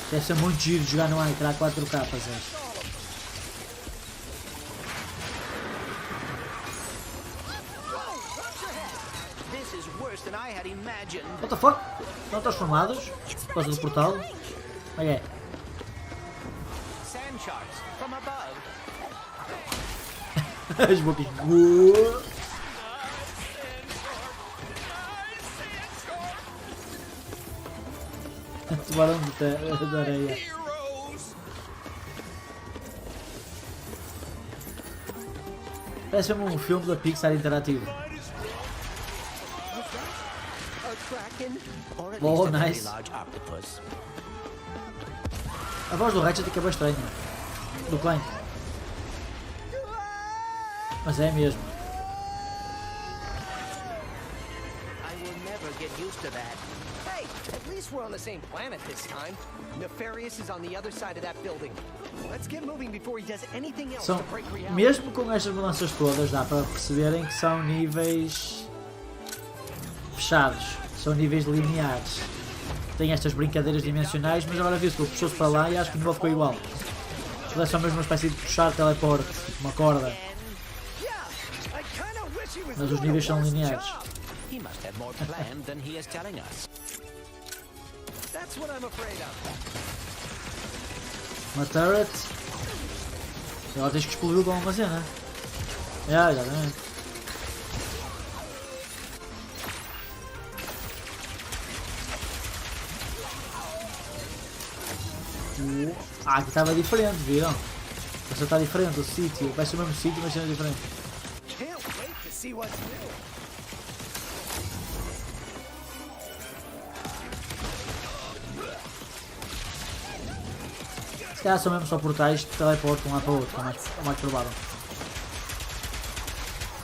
Deve ser muito giro de jogar no ar e tirar 4K, fazer. What the fuck? Estão transformados? Por causa do portal? Como é que é? As bocas. Tubarão da areia. Parece mesmo um filme da Pixar interativo. Oh, nice. A voz do Ratchet é bem estranha. Do Clank. Mas é mesmo. Hey, at least we're on the same planet this time. Nefarious is on the other side of that building. Let's get moving before he does anything else to break reality. Mesmo com estas mudanças todas, dá para perceberem que são níveis fechados, são níveis lineares. Tem estas brincadeiras dimensionais, mas agora viu-se que ele puxou-se para lá e acho que não ficou igual. Ele é só mesmo uma espécie de puxar teleporte, uma corda. Mas os níveis são lineares. He must have more planned than he is telling us. That's what I'm afraid of. Uma turret. Agora tens que explodir com uma cena. Já vem. Aqui estava diferente, viram? Essa está diferente, o sítio. Vai ser o mesmo sítio, mas sendo diferente. Can't wait to see what's new. Se calhar são mesmo só portais que teleportam de um lado para o outro, é mais provável.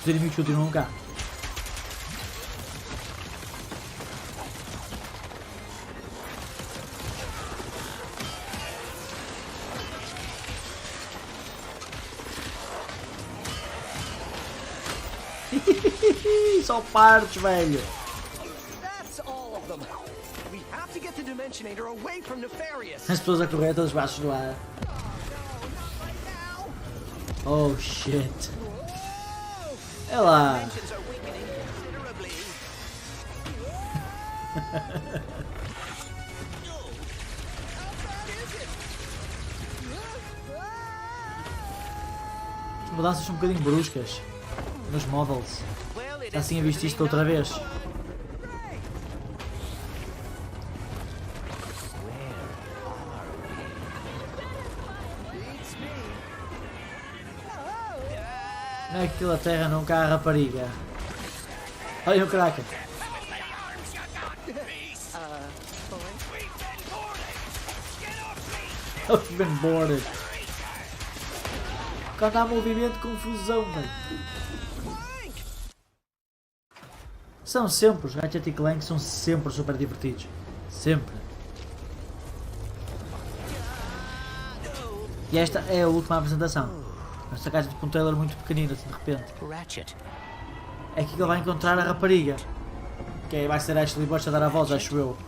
Os inimigos continuam cá. Só partes, velho. That's all of them. We have to get the Dimensionator away from Nefarious. As pessoas a correr todos os braços no ar. Oh shit. É lá. As mudanças são um bocadinho bruscas nos models. Já tinha visto isto outra vez. Não é que aquilo aterra num carro rapariga. Olha o cracker. I've been boarded. O carro está a movimento de confusão, velho. São sempre, os Ratchet e Clank são sempre super divertidos. Sempre. E esta é a última apresentação. Esta caixa de um trailer muito pequenino, assim de repente. É que ele vai encontrar a rapariga. Que vai ser a Ashley Burch a dar a voz, acho eu.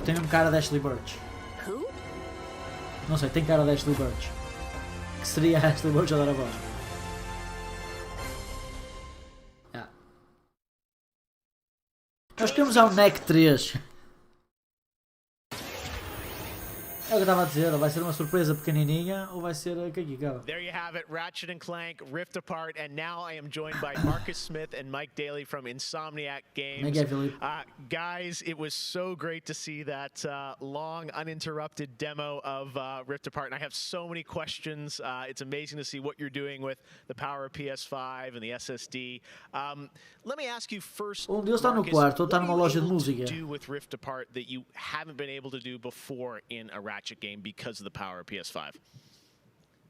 Tem mesmo cara de Ashley Burch. Não sei, tem cara de Ashley Burch. Que seria a Ashley Burch a dar a voz. Yeah. Nós queremos ao NEC 3. É o que eu estava a dizer, ou vai ser uma surpresa pequenininha ou vai ser a Gigabyte. There you have it, Ratchet & Clank Rift Apart, and now I am joined by Marcus Smith and Mike Daly from Insomniac Games. Guys, it was so great to see that long, uninterrupted demo of Rift Apart, and I have so many questions. It's amazing to see what you're doing with the power of PS5 and the SSD. Let me ask you first, deles está no quarto, ou está numa loja de música. do with Rift Apart that you haven't been able to do before in a Ratchet game because of the power of PS5?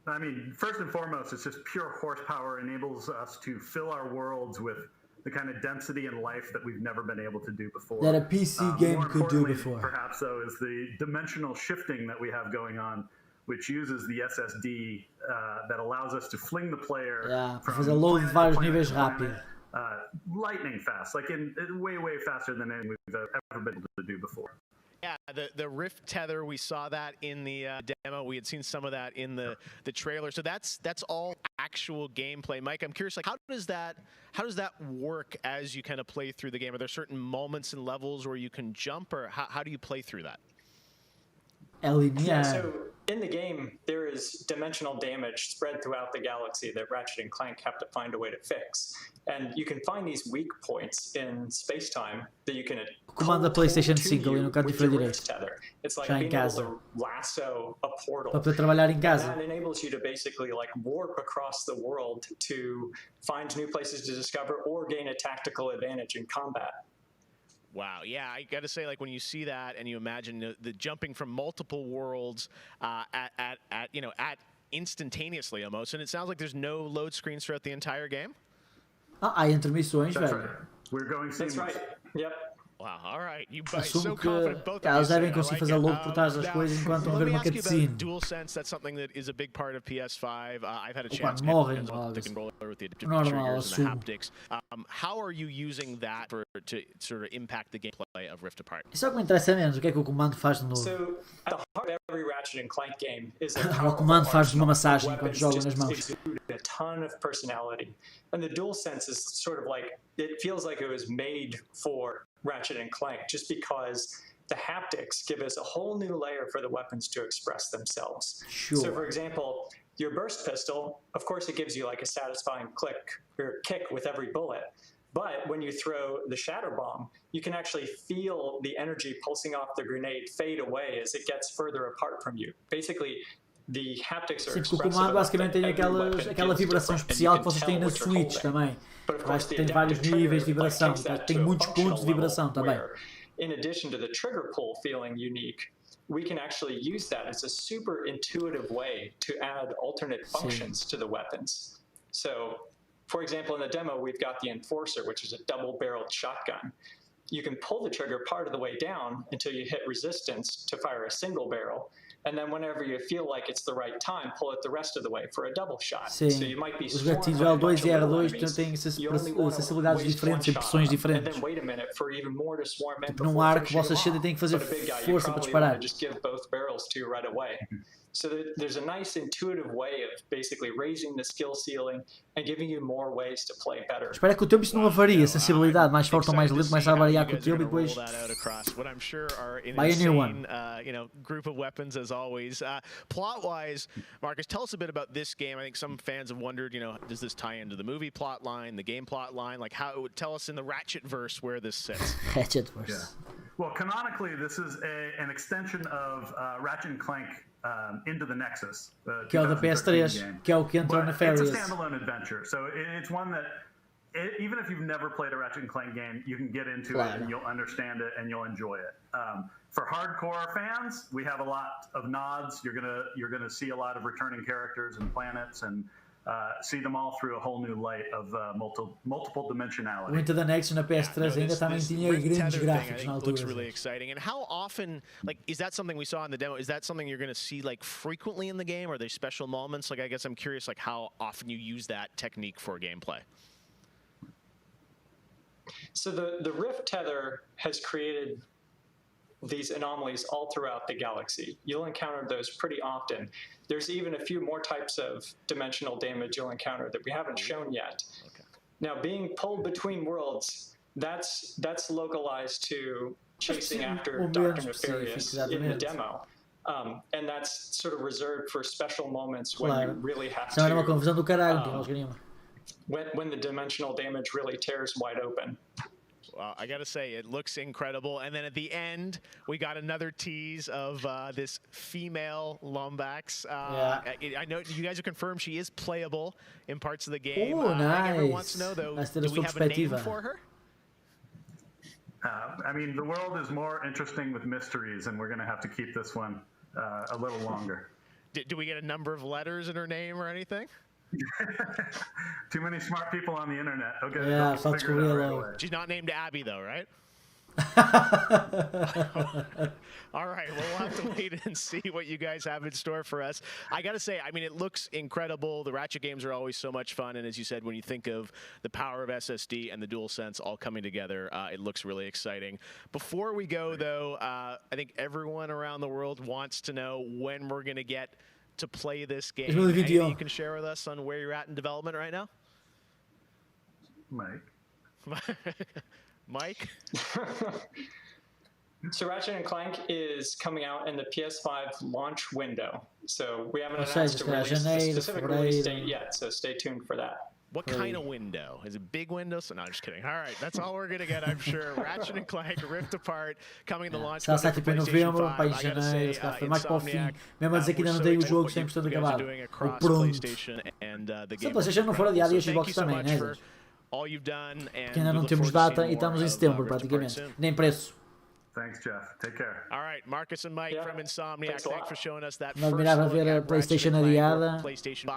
I mean, first and foremost, it's just pure horsepower. Enables us to fill our worlds with the kind of density and life that we've never been able to do before. That a PC game could do before. Perhaps, though, is the dimensional shifting that we have going on, which uses the SSD that allows us to fling the player para fazer load de vários níveis rápido. Lightning fast, like way faster than anything we've ever been able to do before. Yeah, the Rift tether, we saw that in the demo. We had seen some of that in the trailer. So that's all actual gameplay. Mike, I'm curious, like how does that work as you kind of play through the game? Are there certain moments and levels where you can jump, or how do you play through that? Yeah, so in the game, there is dimensional damage spread throughout the galaxy that Ratchet and Clank have to find a way to fix. And you can find these weak points in space-time that you can comando da PlayStation 5 ali no canto inferior direito. It's like Já being em casa. able to lasso a portal. Para poder trabalhar em casa. And that enables you to basically like warp across the world to find new places to discover or gain a tactical advantage in combat. Wow, yeah, I got to say, like when you see that and you imagine the jumping from multiple worlds at instantaneously almost, and it sounds like there's no load screens throughout the entire game. Há intermissões, velho. Right. We're going That's right. Yep. Wow, all right. You guys Assumo so que confident both eles of you. devem conseguir fazer load por trás das coisas enquanto estão a ver uma cutscene. DualSense, that's something that is a big part of PS5. I've had a chance to morrem, the controller with the normal, triggers and the haptics. How are you using that to sort of impact the gameplay of Rift Apart? Isso é o que me interessa menos, o que é que o comando faz de novo. So, at the heart of every Ratchet and Clank game is O comando faz uma massagem enquanto joga nas mãos. A ton of personality. And the DualSense is sort of like, it feels like it was made for Ratchet and Clank just because the haptics give us a whole new layer for the weapons to express themselves. Sure. So for example, your burst pistol, of course it gives you like a satisfying click or kick with every bullet. But when you throw the shatter bomb, you can actually feel the energy pulsing off the grenade fade away as it gets further apart from you. Basically, the haptics are o comando basicamente tem aquela vibração especial que vocês têm na Switch também. Acho que tem vários níveis de vibração, tem muitos pontos de vibração também. In addition to the trigger pull feeling unique, we can actually use that as a super intuitive way to add alternate functions to the weapons. So, for example, in the demo, we've got the Enforcer, which is a double-barreled shotgun. You can pull the trigger part of the way down until you hit resistance to fire a single barrel. and then whenever you feel like it's the right time, pull it the rest of the way for a double shot. Sim, So you might be os gatilhos L2 e R2 têm sensibilidades diferentes, impressões and diferentes. then wait a minute for even more to swarm in Tipo, num before arco, finishing vocês them sentem off. têm que fazer But a big guy, you força para probably want disparar. to just give both barrels to right away. So there's a nice intuitive way of basically raising the skill ceiling and giving you more ways to play better. Espero que o tempo isso não avaria, a sensibilidade mais forte ou mais lento começa a variar com o tempo e depois vai a new one. Group of weapons as always. Plot-wise, Marcus, tell us a bit about this game. I think some fans have wondered, does this tie into the movie plot line, the game plot line? Like, how it would tell us in the Ratchet-verse where this sits. Ratchet-verse. Yeah. Well, canonically, this is an extension of Ratchet & Clank into the Nexus. Que é o da PS3, que é o que entrou na Nefarious. It's a standalone adventure, so it's one that, even if you've never played a Ratchet & Clank game, you can get into it and you'll understand it and you'll enjoy it. For hardcore fans, we have a lot of nods. You're gonna see a lot of returning characters and planets and see them all through a whole new light of multiple dimensionality. O Into the Nexus na PS3 ainda também tinha grandes gráficos na altura. Looks really exciting. And how often, is that something we saw in the demo? Is that something you're going to see frequently in the game? Are there special moments? I guess I'm curious how often you use that technique for gameplay. So the Rift tether has created these anomalies all throughout the galaxy. You'll encounter those pretty often. There's even a few more types of dimensional damage you'll encounter that we haven't shown yet. Okay. Now, being pulled between worlds, that's localized to chasing after Dr. Nefarious in the demo. And that's sort of reserved for special moments when you really have to... uma confusão do caralho, when the dimensional damage really tears wide open. Well, I gotta say, it looks incredible. And then at the end, we got another tease of this female Lombax. I know you guys have confirmed she is playable in parts of the game. Oh, nice. Everyone wants to know, though, do we have a name for her? I mean, the world is more interesting with mysteries, and we're going to have to keep this one a little longer. Do we get a number of letters in her name or anything? Too many smart people on the internet. Okay, yeah, she's not named Abby, though, right? All right, well, we'll have to wait and see what you guys have in store for us. I gotta say, I mean, it looks incredible. The Ratchet games are always so much fun, and as you said, when you think of the power of SSD and the DualSense all coming together, it looks really exciting. Before we go, though, I think everyone around the world wants to know when we're gonna get to play this game. Anything you can share with us on where you're at in development right now? Mike? So Ratchet & Clank is coming out in the PS5 launch window. So we haven't announced a specific release date yet, so stay tuned for that. What kind of window? Is it big window? So, no, I'm just kidding. All right, that's all we're going to get, I'm sure. Ratchet & Clank, Rift Apart, coming to launch window for PlayStation 5. I gotta say, Insomniac, mesmo a dizer que ainda não tem o jogo 100% acabado. Ou pronto. Se a PlayStation não for adiada e a Xbox também, né? Porque ainda não temos data e estamos em setembro, praticamente. Nem preço. Thanks, Jeff. Take care. All right, Marcus and Mike from Insomniac. Thanks for showing us that. Não admirava ver a PlayStation adiada,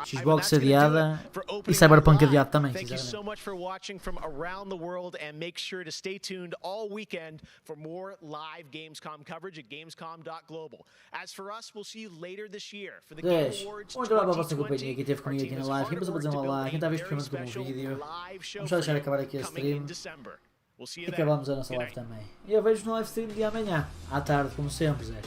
Xbox adiada e Cyberpunk adiado também. Thank you so much for watching from around the world, and make sure to stay tuned all weekend for more live Gamescom coverage at gamescom.global. As for us, we'll see you later this year for the Game Awards 2020. Muito obrigado pela vossa companhia que esteve comigo aqui na live. Quem passou para dizer um olá, quem está a ver este programa como vídeo. Vamos só deixar acabar aqui a stream. E acabamos a nossa live também. E eu vejo no live stream de amanhã, à tarde, como sempre, Zé.